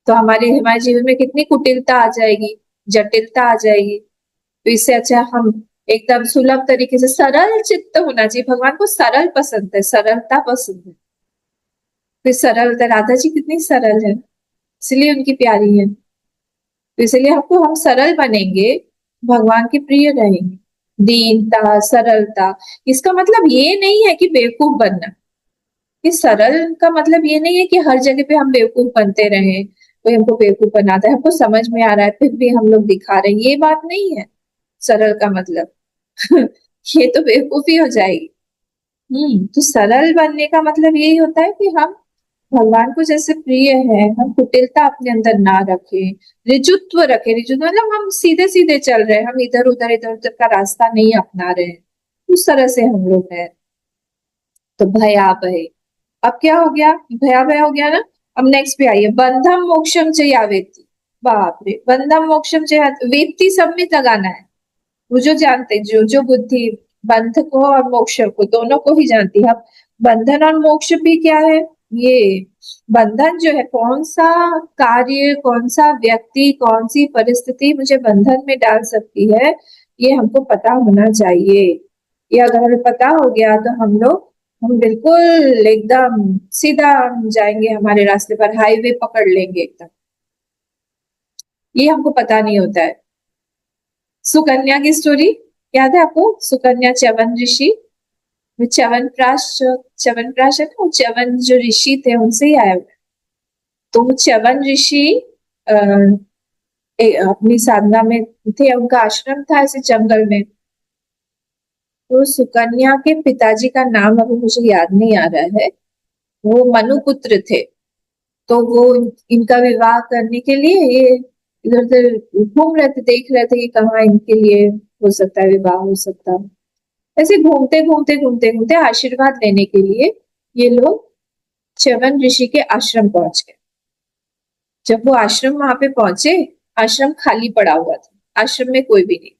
तो हमारे हमारे जीवन में कितनी कुटिलता आ जाएगी, जटिलता आ जाएगी। तो इससे अच्छा हम एकदम सुलभ तरीके से, सरल चित्त होना चाहिए। भगवान को सरल पसंद है, सरलता पसंद है। तो सरलता, राधा जी कितनी सरल है, इसलिए उनकी प्यारी है। तो इसलिए हमको, हम सरल बनेंगे, भगवान के प्रिय रहेंगे। दीनता, सरलता, इसका मतलब ये नहीं है कि बेवकूफ बनना। ये सरल का मतलब ये नहीं है कि हर जगह पे हम बेवकूफ बनते रहें, कोई हमको बेवकूफ बनाता है, हमको समझ में आ रहा है फिर भी हम लोग दिखा रहे हैं, ये बात नहीं है सरल का मतलब। ये तो बेवकूफी हो जाएगी। तो सरल बनने का मतलब यही होता है कि हम भगवान को जैसे प्रिय है, हम कुटिलता अपने अंदर ना रखें, रिजुत्व रखें। रिजुत्व मतलब हम सीधे सीधे चल रहे हैं, हम इधर उधर का रास्ता नहीं अपना रहे हैं, उस तरह से हम लोग हैं। तो भया भय, अब क्या हो गया, भया भय हो गया ना। अब नेक्स्ट पे आइए, बंधम मोक्षम च या वेत्ति। बाप रे, बंधम मोक्षम च वेत्ति सब में लगाना है। वो जो जानते, जो जो बुद्धि बंध को और मोक्ष को दोनों को ही जानती है। अब बंधन और मोक्ष भी क्या है, ये बंधन जो है कौन सा कार्य, कौन सा व्यक्ति, कौन सी परिस्थिति मुझे बंधन में डाल सकती है, ये हमको पता होना चाहिए। ये अगर हमें पता हो गया तो हम बिल्कुल एकदम सीधा हम जाएंगे, हमारे रास्ते पर हाईवे पकड़ लेंगे एकदम। ये हमको पता नहीं होता है। सुकन्या की स्टोरी याद है आपको, सुकन्या च्यवन ऋषि, च्यवनप्राश है ना, वो च्यवन जो ऋषि थे उनसे ही आया हुआ है। तो वो च्यवन ऋषि अपनी साधना में थे, उनका आश्रम था ऐसे जंगल में। तो सुकन्या के पिताजी का नाम अभी मुझे याद नहीं आ रहा है, वो मनुपुत्र थे। तो वो इनका विवाह करने के लिए ये इधर उधर घूम रहे थे, देख रहे थे कि कहाँ इनके लिए हो सकता है, विवाह हो सकता है। ऐसे घूमते घूमते घूमते घूमते आशीर्वाद लेने के लिए ये लोग च्यवन ऋषि के आश्रम पहुंच गए। जब वो आश्रम वहां पे पहुंचे, आश्रम खाली पड़ा हुआ था, आश्रम में कोई भी नहीं था।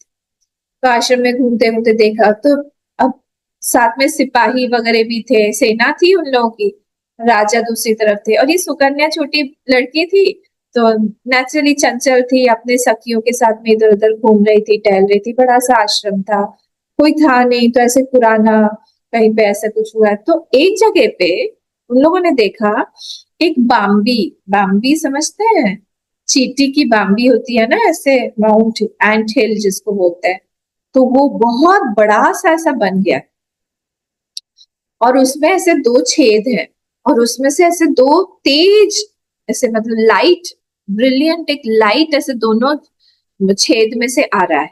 तो आश्रम में घूमते घूमते देखा तो अब साथ में सिपाही वगैरह भी थे, सेना थी उन लोगों की, राजा दूसरी तरफ थे, और ये सुकन्या छोटी लड़की थी, तो नेचुरली चंचल थी, अपने सखियों के साथ में इधर उधर घूम रही थी, टहल रही थी। बड़ा सा आश्रम था, कोई था नहीं, तो ऐसे पुराना कहीं पे ऐसा कुछ हुआ है। तो एक जगह पे उन लोगों ने देखा एक बाम्बी, बाम्बी समझते हैं, चींटी की बाम्बी होती है ना, ऐसे माउंट एंट हिल जिसको बोलते हैं। तो वो बहुत बड़ा सा ऐसा बन गया, और उसमें ऐसे दो छेद हैं, और उसमें से ऐसे दो तेज ऐसे मतलब लाइट, ब्रिलियंट एक लाइट ऐसे दोनों छेद में से आ रहा है।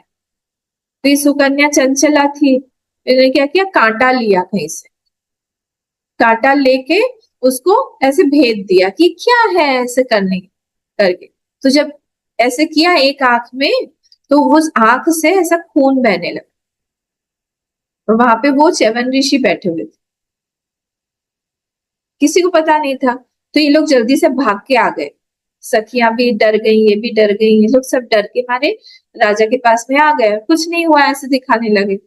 तो ये सुकन्या चंचला थी, इन्होंने क्या किया, कांटा लिया कहीं से, कांटा लेके उसको ऐसे भेद दिया कि क्या है ऐसे करने करके। तो जब ऐसे किया एक आंख में, तो उस आंख से ऐसा खून बहने लगा, और वहां पे वो च्यवन ऋषि बैठे हुए थे, किसी को पता नहीं था। तो ये लोग जल्दी से भाग के आ गए, सखियां भी डर गई, ये भी डर गई, ये लोग सब डर के मारे राजा के पास में आ गए, कुछ नहीं हुआ ऐसे दिखाने लगे।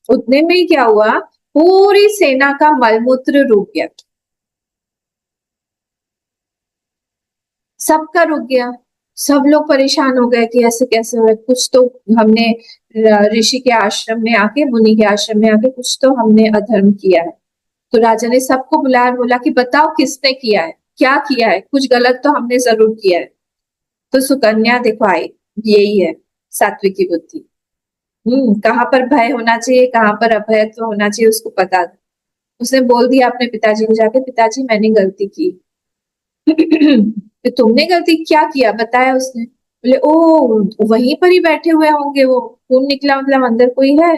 उतने में ही क्या हुआ, पूरी सेना का मलमूत्र रुक गया, सबका रुक गया। सब लोग परेशान हो गए कि ऐसे कैसे हो रहा है, कुछ तो हमने ऋषि के आश्रम में आके, मुनि के आश्रम में आके कुछ तो हमने अधर्म किया है। तो राजा ने सबको बुलाया, बोला कि बताओ किसने किया है, क्या किया है, कुछ गलत तो हमने जरूर किया है। तो सुकन्या देखो आई, यही है सात्विकी बुद्धि। कहाँ पर भय होना चाहिए, कहाँ पर अभय तो होना चाहिए, उसको पता था। उसने बोल दिया अपने पिताजी को जाके, पिताजी मैंने गलती की। तो तुमने गलती क्या किया बताया उसने, बोले ओ वहीं पर ही बैठे हुए होंगे, वो खून निकला मतलब अंदर कोई है।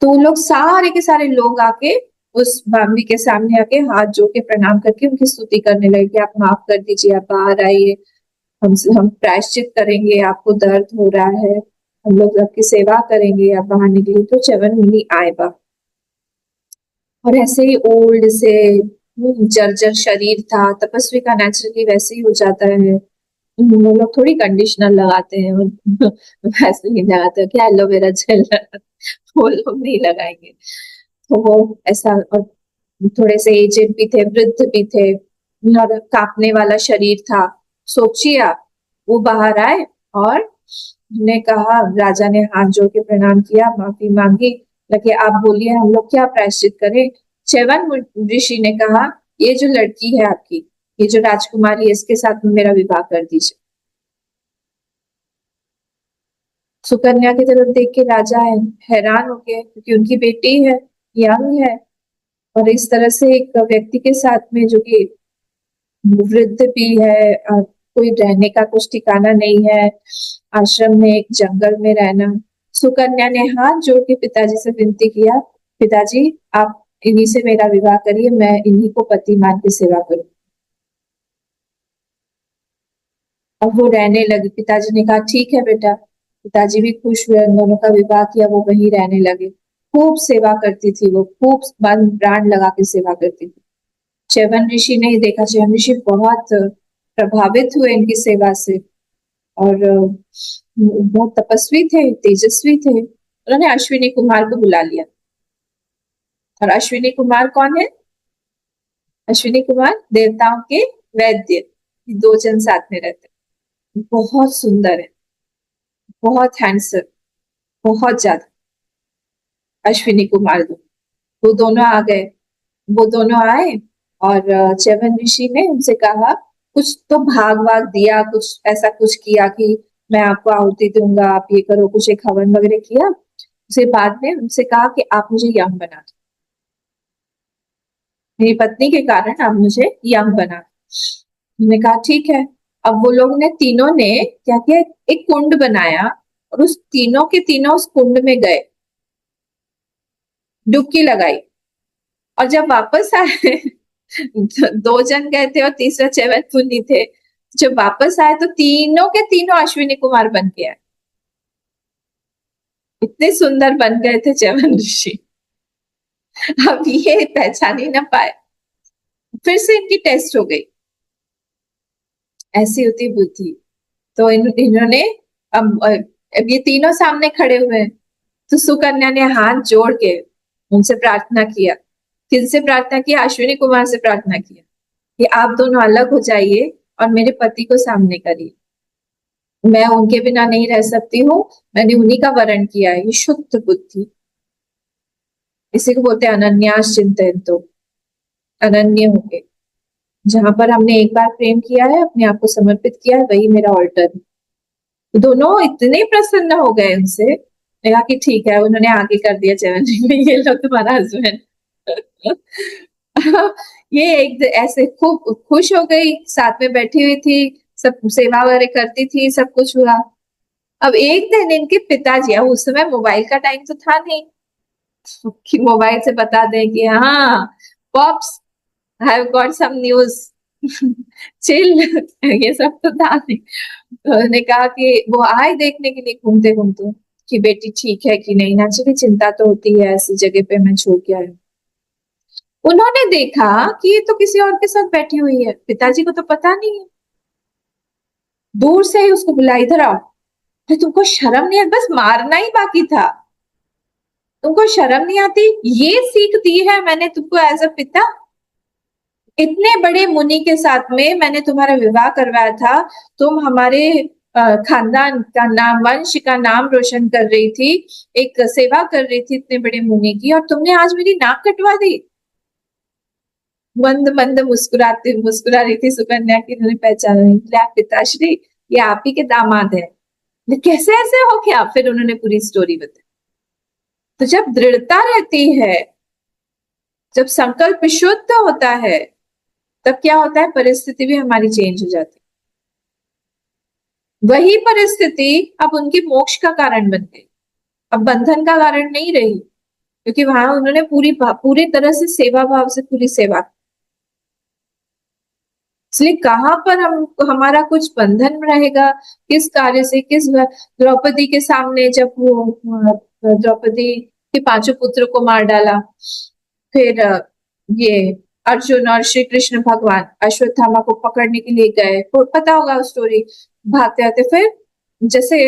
तो वो लोग सारे के सारे लोग आके उस बाम्बी के सामने आके हाथ जोड़ के प्रणाम करके उनकी स्तुति करने लगे कि आप माफ कर दीजिए, आप बाहर आइए, हम प्रायश्चित करेंगे, आपको दर्द हो रहा है, हम लोग आपकी सेवा करेंगे, आप बाहर निकलिए। तो च्यवन मुनि आए बा, और ऐसे ही ओल्ड से जर्जर शरीर था, तपस्वी का नेचुरली वैसे ही हो जाता है। वो लोग थोड़ी कंडीशनर लगाते हैं, वैसे नहीं लगाते कि एलोवेरा जेल वो लोग नहीं लगाएंगे। तो वो ऐसा, और थोड़े से एजेड भी थे, वृद्ध भी थे, और कांपने वाला शरीर था। सोचिए आप, वो बाहर आए और ने कहा, राजा ने हाथ जोड़ के प्रणाम किया, माफी मांगी, लगे आप बोलिए हम लोग क्या प्रायश्चित करें। च्यवन ऋषि ने कहा, ये जो लड़की है आपकी, ये जो राजकुमारी है, इसके साथ में मेरा विवाह कर दीजिए। सुकन्या की तरफ देख के राजा हैरान हो गए, क्योंकि उनकी बेटी है, यंग है, और इस तरह से एक व्यक्ति के साथ में जो कि वृद्ध भी है, कोई रहने का कुछ ठिकाना नहीं है, आश्रम में एक जंगल में रहना। सुकन्या ने हाथ जोड़ के पिताजी से विनती किया, पिताजी आप इन्हीं से मेरा विवाह करिए, मैं इन्हीं को पति मान के सेवा करूं। अब वो रहने लगी। पिताजी ने कहा ठीक है बेटा। पिताजी भी खुश हुए, उन दोनों का विवाह किया, वो वहीं रहने लगे। खूब सेवा करती थी वो, खूब मन प्राण लगा के सेवा करती थी। च्यवन ऋषि ने ही देखा, च्यवन ऋषि बहुत प्रभावित हुए इनकी सेवा से, और बहुत तपस्वी थे, तेजस्वी थे। उन्होंने अश्विनी कुमार को बुला लिया। और अश्विनी कुमार कौन है? अश्विनी कुमार देवताओं के वैद्य। दो जन साथ में रहते हैं। बहुत सुंदर है, बहुत हैंडसम, बहुत ज्यादा। अश्विनी कुमार वो दोनों आ गए। वो दोनों आए और च्यवन ऋषि ने उनसे कहा, कुछ तो भाग वाग दिया, कुछ ऐसा कुछ किया कि मैं आपको आहुति दूंगा, आप ये करो, कुछ एक हवन वगैरह किया। उसके बाद में उनसे कहा कि आप मुझे यंग बना दो, मेरी पत्नी के कारण आप मुझे यंग बना दो। उन्होंने कहा ठीक है। अब वो लोग ने तीनों ने क्या किया, एक कुंड बनाया और उस तीनों के तीनों उस कुंड में गए, डुबकी लगाई। और जब वापस आए दो जन गए थे और तीसरा च्यवन मुनि थे। जब वापस आए तो तीनों के तीनों अश्विनी कुमार बन के आए। इतने सुंदर बन गए थे च्यवन ऋषि। अब ये पहचान ही ना पाए। फिर से इनकी टेस्ट हो गई। ऐसी होती बुद्धि। तो इन्होंने अब ये तीनों सामने खड़े हुए हैं। तो सुकन्या ने हाथ जोड़ के उनसे प्रार्थना किया। किनसे प्रार्थना किया? अश्विनी कुमार से प्रार्थना किया कि आप दोनों अलग हो जाइए और मेरे पति को सामने करिए, मैं उनके बिना नहीं रह सकती हूँ, मैंने उन्हीं का वरण किया है। ये शुद्ध बुद्धि, इसी को बोलते हैं अनन्यास चिंतन। तो अनन्य हो गए। जहां पर हमने एक बार प्रेम किया है, अपने आप को समर्पित किया है, वही मेरा ऑल्टर है। तो दोनों इतने प्रसन्न हो गए उनसे, कहा कि ठीक है। उन्होंने आगे कर दिया च्यवन जी में, ये लो तुम्हारा हस्बैंड। ये एक ऐसे खूब खुश हो गई, साथ में बैठी हुई थी, सब सेवा वगैरह करती थी, सब कुछ हुआ। अब एक दिन इनके पिताजी, अब उस समय मोबाइल का टाइम तो था नहीं कि मोबाइल से बता दें कि हाँ pops I have got some news chill, ये सब तो था नहीं। तो उन्होंने कहा कि वो आए देखने के लिए घूमते घूमते कि बेटी ठीक है कि नहीं। नेचुरली चिंता तो होती है, ऐसी जगह पे मैं छोड़ के आई। उन्होंने देखा कि ये तो किसी और के साथ बैठी हुई है, पिताजी को तो पता नहीं है। दूर से ही उसको बुला, इधर आओ। तो तुमको शर्म नहीं है? बस मारना ही बाकी था। तुमको शर्म नहीं आती? ये सीख दी है मैंने तुमको एज अ पिता। इतने बड़े मुनि के साथ में मैंने तुम्हारा विवाह करवाया था, तुम हमारे खानदान का नाम, वंश का नाम रोशन कर रही थी, एक सेवा कर रही थी इतने बड़े मुनि की, और तुमने आज मेरी नाक कटवा दी। मंद मंद मुस्कुराती मुस्कुरा रही थी सुकन्या की। उन्होंने पहचाना नहीं, पिताश्री ये आप ही के दामाद है। कैसे ऐसे हो क्या? फिर उन्होंने पूरी स्टोरी बताई। तो जब दृढ़ता रहती है, जब संकल्प शुद्ध होता है, तब क्या होता है, परिस्थिति भी हमारी चेंज हो जाती है। वही परिस्थिति अब उनके मोक्ष का कारण बन गई, अब बंधन का कारण नहीं रही, क्योंकि वहां उन्होंने पूरी तरह से सेवा भाव से पूरी सेवा। इसलिए कहाँ पर हम हमारा कुछ बंधन रहेगा, किस कार्य से, किस द्रौपदी के सामने जब वो द्रौपदी के पांचों पुत्रों को मार डाला, फिर ये अर्जुन और श्री कृष्ण भगवान अश्वत्थामा को पकड़ने के लिए गए, तो पता होगा स्टोरी, भागते आते फिर जैसे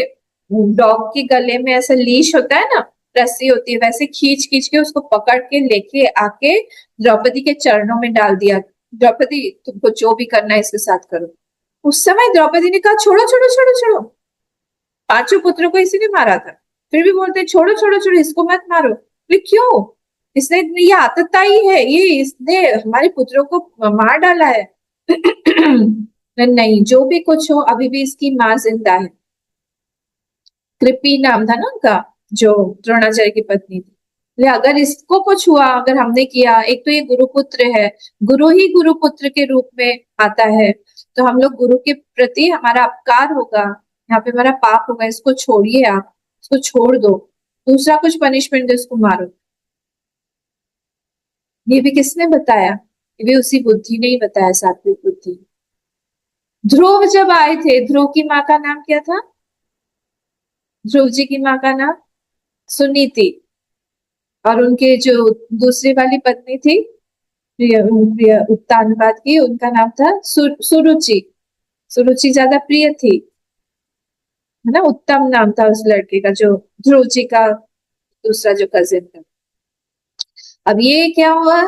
डॉग के गले में ऐसा लीश होता है ना, रस्सी होती है, वैसे खींच खींच के उसको पकड़ के लेके आके द्रौपदी के चरणों में डाल दिया। द्रौपदी तुमको जो भी करना है इसके साथ करो। उस समय द्रौपदी ने कहा छोड़ो छोड़ो छोड़ो छोड़ो, पांचों पुत्रों को इसी ने मारा था, फिर भी बोलते छोड़ो छोड़ो छोड़ो, इसको मत मारो। क्यों? इसने, ये आतताई है, ये इसने हमारे पुत्रों को मार डाला है। नहीं, जो भी कुछ हो, अभी भी इसकी माँ जिंदा है। कृपी नाम था ना उनका, जो द्रोणाचार्य की पत्नी थी। अगर इसको कुछ हुआ, अगर हमने किया, एक तो ये गुरुपुत्र है, गुरु ही गुरुपुत्र के रूप में आता है, तो हम लोग गुरु के प्रति हमारा अपकार होगा, यहाँ पे हमारा पाप होगा, इसको छोड़िए, आप इसको छोड़ दो। दूसरा कुछ पनिशमेंट दो, इसको मारो। ये भी किसने बताया? ये भी उसी बुद्धि ने ही बताया, सात्विक बुद्धि। ध्रुव जब आए थे, ध्रुव की माँ का नाम क्या था? ध्रुव जी की माँ का नाम सुनीति, और उनके जो दूसरी वाली पत्नी थी उत्तानपाद की, उनका नाम था सुरुचि। सुरुचि ज्यादा प्रिय थी, है ना, उत्तम नाम था उस लड़के का, जो ध्रुव जी का दूसरा जो कजिन था। अब ये क्या हुआ,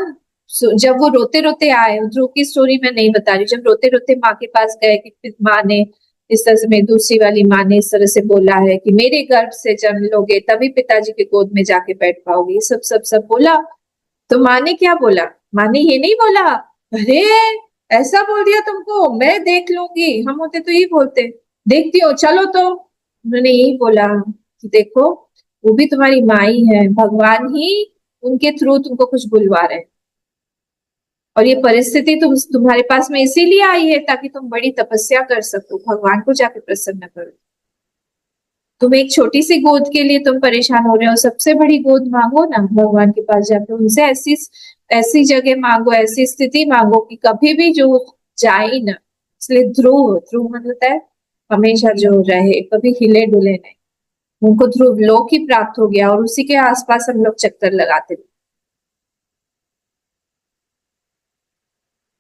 जब वो रोते रोते आए, ध्रुव की स्टोरी मैं नहीं बता रही, जब रोते रोते माँ के पास गए कि फिर माँ ने इस तरह से, मेरी दूसरी वाली माँ ने इस तरह से बोला है कि मेरे गर्भ से जन्म लोगे तभी पिताजी के गोद में जाके बैठ पाओगे, सब सब सब बोला। तो माँ ने क्या बोला? माँ ने ये नहीं बोला, अरे ऐसा बोल दिया तुमको, मैं देख लूंगी, हम होते तो ये बोलते, देखती हो चलो। तो उन्होंने यही बोला कि देखो, वो भी तुम्हारी माँ ही है, भगवान ही उनके थ्रू तुमको कुछ बुलवा रहे हैं, और ये परिस्थिति तुम्हारे पास में इसीलिए आई है ताकि तुम बड़ी तपस्या कर सको, भगवान को जाके प्रसन्न करो। तुम एक छोटी सी गोद के लिए तुम परेशान हो रहे हो, सबसे बड़ी गोद मांगो ना भगवान के पास जाके, उनसे ऐसी ऐसी जगह मांगो, ऐसी स्थिति मांगो कि कभी भी जो जाए ही ना। इसलिए ध्रुव, ध्रुव मतलब है हमेशा जो रहे, कभी हिले डुले नहीं। उनको ध्रुव लोक ही प्राप्त हो गया, और उसी के आसपास हम लोग चक्कर लगाते थे।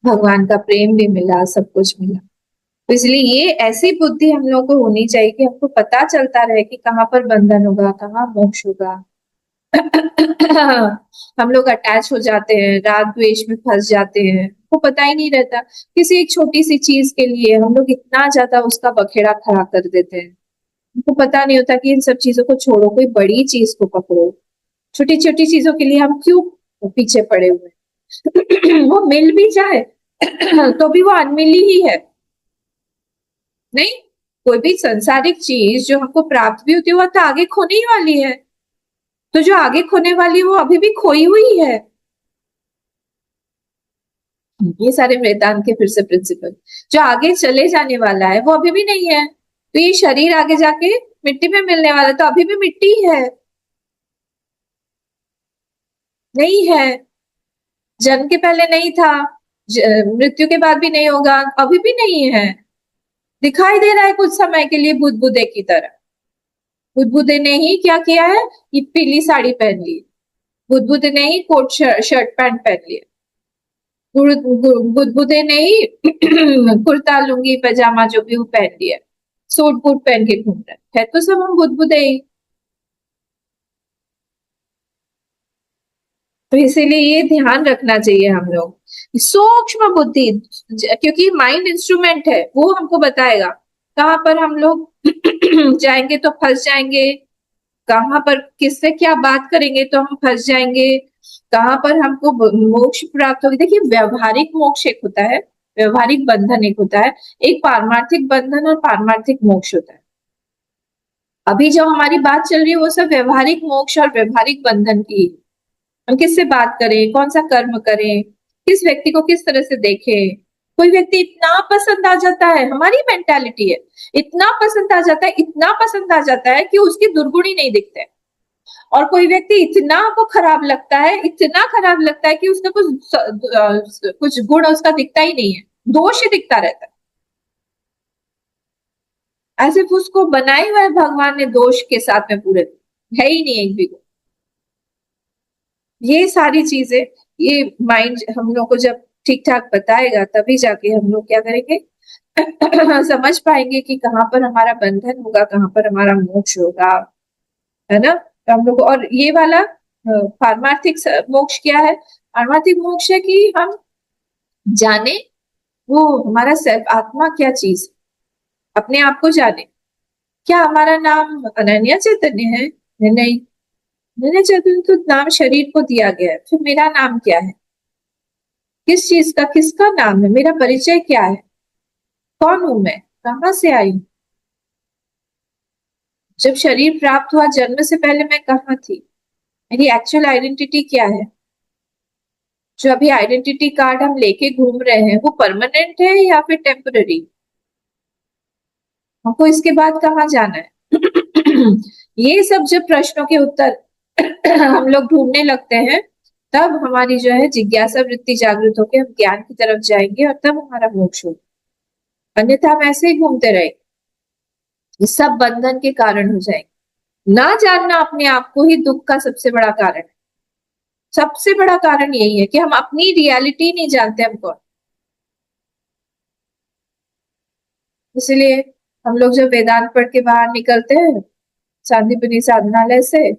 भगवान का प्रेम भी मिला, सब कुछ मिला। तो इसलिए ये ऐसी बुद्धि हम लोग को होनी चाहिए कि हमको पता चलता रहे कि कहाँ पर बंधन होगा, कहाँ मोक्ष होगा। हम लोग अटैच हो जाते हैं, राग द्वेष में फंस जाते हैं, को पता ही नहीं रहता। किसी एक छोटी सी चीज के लिए हम लोग इतना ज्यादा उसका बखेड़ा खड़ा कर देते हैं, हमको पता नहीं होता कि इन सब चीजों को छोड़ो, कोई बड़ी चीज को पकड़ो। छोटी छोटी चीजों के लिए हम क्यों पीछे पड़े हुए हैं? वो मिल भी जाए तो भी वो अनमिली ही है। नहीं, कोई भी संसारिक चीज जो हमको प्राप्त भी होती है वो तो आगे खोने ही वाली है, तो जो आगे खोने वाली है वो अभी भी खोई हुई है। ये सारे वेदांत के फिर से प्रिंसिपल, जो आगे चले जाने वाला है वो अभी भी नहीं है। तो ये शरीर आगे जाके मिट्टी में मिलने वाला है, तो अभी भी मिट्टी है, नहीं है। जन्म के पहले नहीं था, मृत्यु के बाद भी नहीं होगा, अभी भी नहीं है। दिखाई दे रहा है कुछ समय के लिए बुदबुदे की तरह। बुदबुदे ने ही क्या किया है, ये पीली साड़ी पहन ली, बुदबुदे ने ही कोट शर्ट पैंट पहन लिया, बुदबुदे ने ही कुर्ता लुंगी पैजामा जो भी वो पहन लिया, सूट बूट पहन के घूम रहे है, तो सब हम बुदबुदे ही। तो इसीलिए ये ध्यान रखना चाहिए हम लोग, सूक्ष्म बुद्धि, क्योंकि माइंड इंस्ट्रूमेंट है, वो हमको बताएगा कहाँ पर हम लोग जाएंगे तो फंस जाएंगे, कहाँ पर किससे क्या बात करेंगे तो हम फंस जाएंगे, कहाँ पर हमको मोक्ष प्राप्त होगी। देखिए, व्यवहारिक मोक्ष एक होता है, व्यवहारिक बंधन एक होता है, एक पारमार्थिक बंधन और पारमार्थिक मोक्ष होता है। अभी जो हमारी बात चल रही है वो सब व्यवहारिक मोक्ष और व्यवहारिक बंधन की। हम किससे बात करें, कौन सा कर्म करें, किस व्यक्ति को किस तरह से देखें। कोई व्यक्ति इतना पसंद आ जाता है, हमारी मेंटालिटी है, इतना पसंद आ जाता है, इतना पसंद आ जाता है कि उसकी दुर्गुण ही नहीं दिखते। और कोई व्यक्ति इतना आपको खराब लगता है, इतना खराब लगता है कि उसका कुछ गुण उसका दिखता ही नहीं है, दोष ही दिखता रहता है, ऐसे उसको बनाए हुआ है भगवान ने दोष के साथ में पूरे, है ही नहीं एक भी गुण। ये सारी चीजें, ये माइंड हम लोग को जब ठीक ठाक बताएगा तभी जाके हम लोग क्या करेंगे, समझ पाएंगे कि कहाँ पर हमारा बंधन होगा, कहाँ पर हमारा मोक्ष होगा, है ना। तो हम लोग, और ये वाला पारमार्थिक मोक्ष क्या है? पारमार्थिक मोक्ष है कि हम जाने वो हमारा सेल्फ, आत्मा क्या चीज, अपने आप को जाने। क्या हमारा नाम अनन्या चैतन्य है? नहीं, अनन्या चैतन्य तो नाम शरीर को दिया गया है, फिर मेरा नाम क्या है, किस चीज का, किसका नाम है, मेरा परिचय क्या है, कौन हूं मैं, कहाँ से आई हूँ? जब शरीर प्राप्त हुआ, जन्म से पहले मैं कहाँ थी? मेरी एक्चुअल आइडेंटिटी क्या है? जो अभी आइडेंटिटी कार्ड हम लेके घूम रहे हैं वो परमानेंट है या फिर टेम्पररी? हमको इसके बाद कहाँ जाना है? ये सब जब प्रश्नों के उत्तर हम लोग ढूंढने लगते हैं, तब हमारी जो है जिज्ञासा वृत्ति जागृत होकर हम ज्ञान की तरफ जाएंगे और तब हमारा मोक्ष होगा। अन्यथा हम ऐसे ही घूमते रहे, ये सब बंधन के कारण हो जाएंगे। ना जानना अपने आप को ही दुख का सबसे बड़ा कारण है। सबसे बड़ा कारण यही है कि हम अपनी रियलिटी नहीं जानते हमको। इसलिए हम लोग जब वेदांत पढ़ के बाहर निकलते हैं शांतिपुनी साधनालय से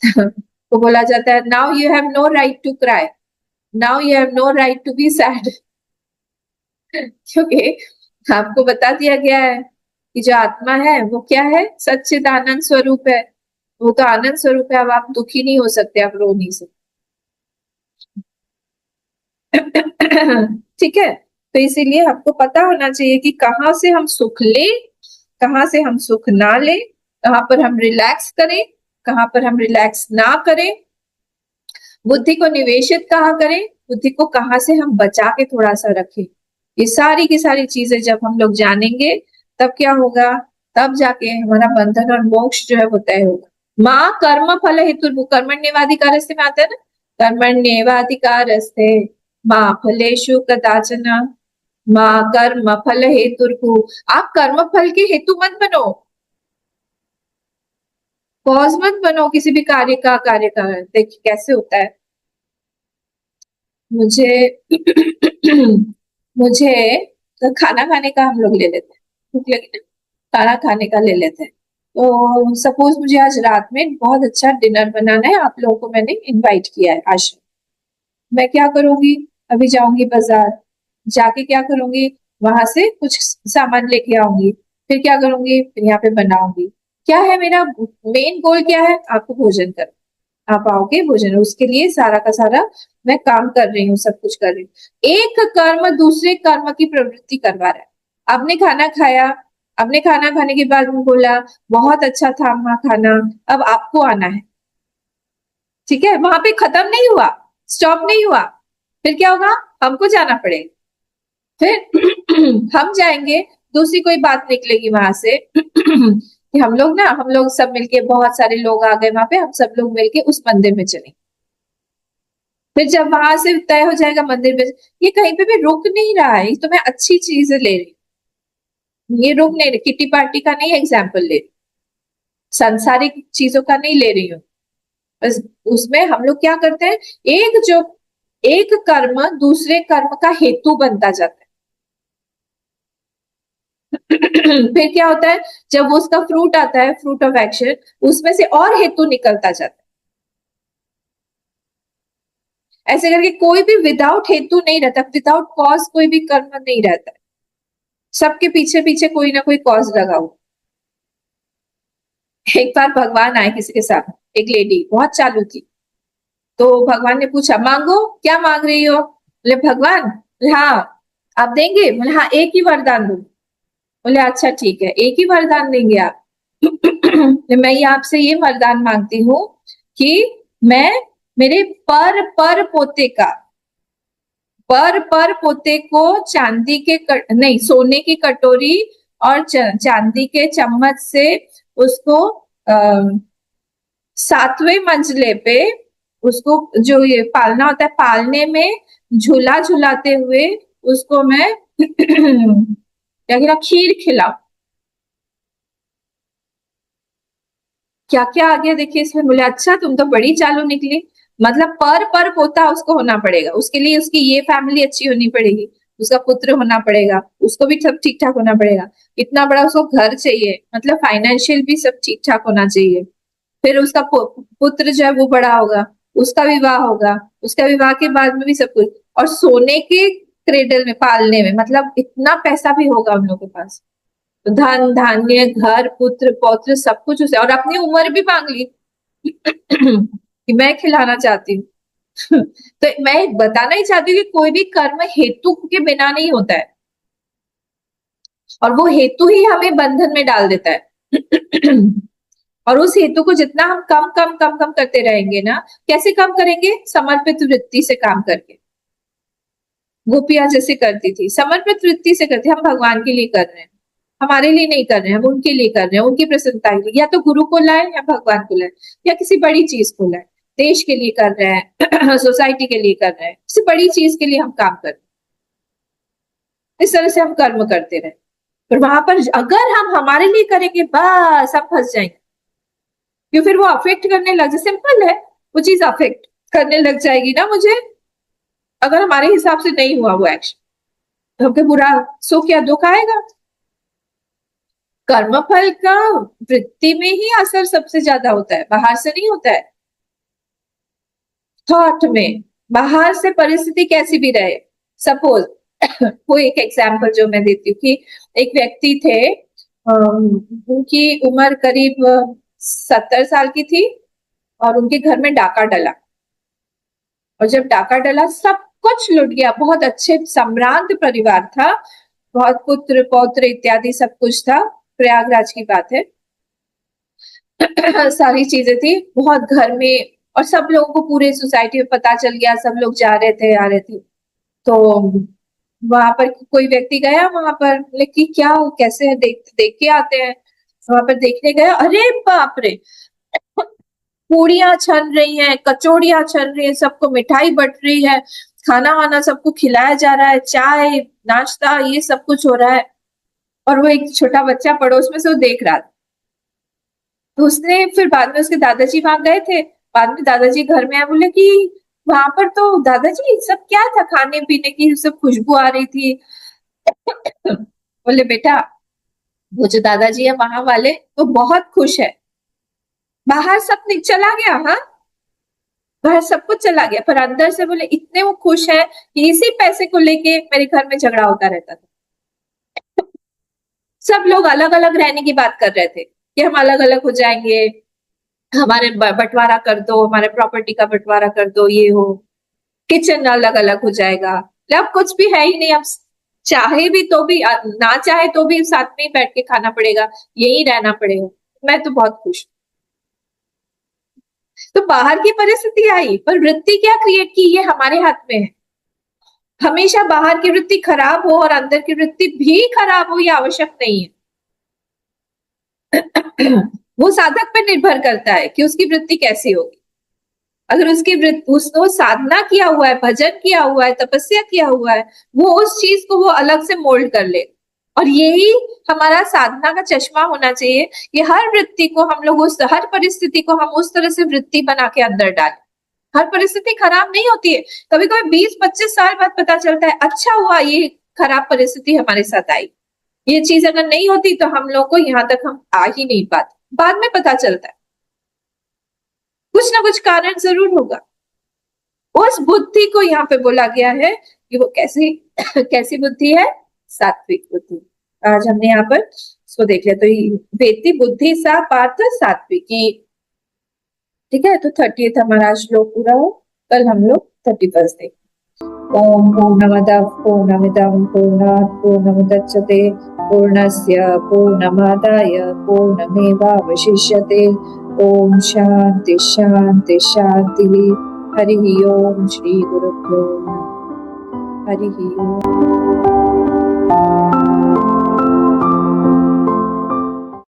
तो बोला जाता है, now you have no right to cry, now you have no right to be sad. क्योंकि आपको बता दिया गया है कि जो आत्मा है वो क्या है, सच्चिद आनंद स्वरूप है। वो तो आनंद स्वरूप है, अब आप दुखी नहीं हो सकते, आप रो नहीं सकते। ठीक है, तो इसीलिए हमको पता होना चाहिए कि कहाँ से हम सुख ले, कहाँ से हम सुख ना ले, कहाँ पर हम रिलैक्स करें, कहाँ पर हम रिलैक्स ना करें, बुद्धि को निवेशित कहाँ करें, बुद्धि को कहाँ से हम बचा के थोड़ा सा रखें। ये सारी की सारी चीजें जब हम लोग जानेंगे तब क्या होगा, तब जाके हमारा बंधन और मोक्ष जो है वो तय होगा। माँ कर्म फल हेतु कर्मण्येवाधिकारस्ते में आता है ना, कर्मण्येवाधिकारस्ते माँ फलेषु कदाचन माँ कर्म फल हेतु। आप कर्म फल के हेतु मत बनो, कॉज मत बनो किसी भी कार्य का। देखिए कैसे होता है, मुझे मुझे खाना खाने का हम लोग ले लेते हैं, भूख लगी ना, खाना खाने का ले लेते हैं। तो सपोज मुझे आज रात में बहुत अच्छा डिनर बनाना है, आप लोगों को मैंने इनवाइट किया है आज। मैं क्या करूंगी, अभी जाऊंगी बाजार, जाके क्या करूंगी, वहां से कुछ सामान लेके आऊंगी, फिर क्या करूंगी, फिर यहाँ पे बनाऊंगी। क्या है मेरा मेन गोल, क्या है, आपको भोजन करना। आप आओगे भोजन, उसके लिए सारा का सारा मैं काम कर रही हूँ, सब कुछ कर रही हूँ। एक कर्म दूसरे कर्म की प्रवृत्ति करवा रहा है। आपने खाना खाया, आपने खाना खाने के बाद में बोला बहुत अच्छा था वहां खाना, अब आपको आना है। ठीक है, वहां पे खत्म नहीं हुआ, स्टॉप नहीं हुआ, फिर क्या होगा, हमको जाना पड़ेगा। फिर हम जाएंगे, दूसरी कोई बात निकलेगी वहां से कि हम लोग सब मिलके, बहुत सारे लोग आ गए वहां पे, हम सब लोग मिलके उस मंदिर में चले। फिर जब वहां से तय हो जाएगा मंदिर में, ये कहीं पे भी रुक नहीं रहा है, ये तो मैं अच्छी चीज ले रही हूँ, ये रुक नहीं रही, किटी पार्टी का नहीं एग्जाम्पल ले रही, सांसारिक चीजों का नहीं ले रही हूँ। बस उसमें हम लोग क्या करते हैं, एक कर्म दूसरे कर्म का हेतु बनता जाता है। फिर क्या होता है, जब उसका फ्रूट आता है, फ्रूट ऑफ एक्शन, उसमें से और हेतु निकलता जाता है। ऐसे करके कोई भी विदाउट हेतु नहीं रहता, विदाउट कॉज कोई भी कर्म नहीं रहता है, सबके पीछे पीछे कोई ना कोई कॉज लगा हुआ। एक बार भगवान आए किसी के साथ, एक लेडी बहुत चालू थी, तो भगवान ने पूछा मांगो, क्या मांग रही हो? बोले भगवान, बोले हाँ, आप देंगे? बोले हाँ, एक ही वरदान दो। बोले अच्छा ठीक है, एक ही वरदान देंगे आप? तो मैं ये आपसे ये वरदान मांगती हूँ कि मैं मेरे पर पोते का, पर पोते को चांदी के नहीं, सोने की कटोरी और चांदी के चम्मच से उसको सातवें मंजिले पे, उसको जो ये पालना होता है, पालने में झूला झुलाते हुए उसको मैं क्या खिला, खीर खिलाओ। क्या क्या आ गया देखिए इसमें। बोले अच्छा तुम तो बड़ी चालू निकली, मतलब पर पोता उसको होना पड़ेगा, उसके लिए उसकी ये फैमिली अच्छी होनी पड़ेगी, उसका पुत्र होना पड़ेगा, उसको भी सब ठीक ठाक होना पड़ेगा, इतना बड़ा उसको घर चाहिए, मतलब फाइनेंशियल भी सब ठीक ठाक होना चाहिए। फिर उसका पुत्र जो है वो बड़ा होगा, उसका विवाह होगा, उसका विवाह के बाद में भी सब कुछ, और सोने के क्रेडल में पालने में, मतलब इतना पैसा भी होगा हम लोग के पास, धन धान्य घर पुत्र पौत्र सब कुछ उसे, और अपनी उम्र भी मांग ली कि मैं खिलाना चाहती हूँ। तो मैं बताना ही चाहती हूँ कि कोई भी कर्म हेतु के बिना नहीं होता है, और वो हेतु ही हमें बंधन में डाल देता है। और उस हेतु को जितना हम कम कम कम कम करते रहेंगे ना, कैसे कम करेंगे? समर्पित वृत्ति से काम करके। गोपियां जैसे करती थी, समर्पित वृत्ति से करती, हम भगवान के लिए कर रहे हैं, हमारे लिए नहीं कर रहे हैं, हम उनके लिए कर रहे हैं, उनकी प्रसन्नता के लिए। या तो गुरु को लाए या भगवान को लाए या किसी बड़ी चीज को लाए, देश के लिए कर रहे हैं सोसाइटी के लिए कर रहे हैं, किसी बड़ी चीज के लिए हम काम कर रहे हैं। इस तरह से हम कर्म करते रहे। पर वहां पर अगर हम हमारे लिए करेंगे, बस हम फंस जाएंगे, क्यों? फिर वो अफेक्ट करने लग जाए, सिंपल है, वो चीज अफेक्ट करने लग जाएगी ना मुझे, अगर हमारे हिसाब से नहीं हुआ वो एक्शन, तो हमको बुरा सुख या दुख आएगा। कर्मफल का वृत्ति में ही असर सबसे ज्यादा होता है, बाहर से नहीं होता है। थॉट में, बाहर से परिस्थिति कैसी भी रहे, सपोज वो एक एग्जाम्पल जो मैं देती हूँ कि एक व्यक्ति थे, उनकी उम्र करीब 70 साल की थी और उनके घर में डाका डला, और जब डाका डला सब कुछ लुट गया। बहुत अच्छे सम्रांत परिवार था, बहुत पुत्र पौत्र इत्यादि सब कुछ था, प्रयागराज की बात है सारी चीजें थी बहुत घर में, और सब लोगों को पूरे सोसाइटी में पता चल गया, सब लोग जा रहे थे आ रहे थे। तो वहां पर कोई व्यक्ति गया वहां पर, लेकिन क्या कैसे है, देख के आते हैं। वहां पर देखने गया, अरे बाप रे, पूड़ियां छन रही हैं, कचौड़ियां छन रही हैं, सबको मिठाई बट रही है, खाना वाना सबको खिलाया जा रहा है, चाय नाश्ता ये सब कुछ हो रहा है। और वो एक छोटा बच्चा पड़ोस में से वो देख रहा था। तो उसने फिर बाद में, उसके दादाजी वहां गए थे, बाद में दादाजी घर में आए, बोले कि वहां पर तो दादाजी सब क्या था, खाने पीने की सब खुशबू आ रही थी बोले बेटा, वो जो दादाजी है वहां वाले वो बहुत खुश है, बाहर सब चला गया, हाँ बाहर सब कुछ चला गया, पर अंदर से बोले इतने वो खुश है कि इसी पैसे को लेके मेरे घर में झगड़ा होता रहता था। सब लोग अलग अलग रहने की बात कर रहे थे कि हम अलग अलग हो जाएंगे, हमारे बंटवारा कर दो, हमारे प्रॉपर्टी का बंटवारा कर दो, ये हो, किचन अलग अलग हो जाएगा। अब कुछ भी है ही नहीं, अब चाहे भी तो भी, ना चाहे तो भी साथ में ही बैठ के खाना पड़ेगा, यही रहना पड़ेगा। मैं तो बहुत खुश हूं। तो बाहर की परिस्थिति आई, पर वृत्ति क्या क्रिएट की, ये हमारे हाथ में है। हमेशा बाहर की वृत्ति खराब हो और अंदर की वृत्ति भी खराब हो, ये आवश्यक नहीं है वो साधक पर निर्भर करता है कि उसकी वृत्ति कैसी होगी। अगर उसकी उसको साधना किया हुआ है, भजन किया हुआ है, तपस्या किया हुआ है, वो उस चीज को वो अलग से मोल्ड कर ले। और यही हमारा साधना का चश्मा होना चाहिए कि हर वृत्ति को हम लोग हर परिस्थिति को हम उस तरह से वृत्ति बना के अंदर डालें। हर परिस्थिति खराब नहीं होती है, कभी कभी 20-25 साल बाद पता चलता है अच्छा हुआ ये खराब परिस्थिति हमारे साथ आई, ये चीज अगर नहीं होती तो हम लोग को यहाँ तक हम आ ही नहीं पाते, बाद में पता चलता है कुछ ना कुछ कारण जरूर होगा। उस बुद्धि को यहाँ पे बोला गया है कि वो कैसी कैसी बुद्धि है, सात्विक बुद्धि। आज हमने यहाँ पर इसको देख लिया, तो वेत्ति बुद्धि सा पार्थ सात्विकी। ठीक है, तो 30th हमारा श्लोक पूरा हो, कल हम लोग 31st देखें। ओम पूर्णमदः पूर्णमिदं पूर्णात् पूर्णमुदच्यते पूर्णस्य पूर्णमादाय पूर्णमेवावशिष्यते। ओम शांति शांति शांति। हरि ओम। श्री गुरुभ्यो नमः। हरि ओम।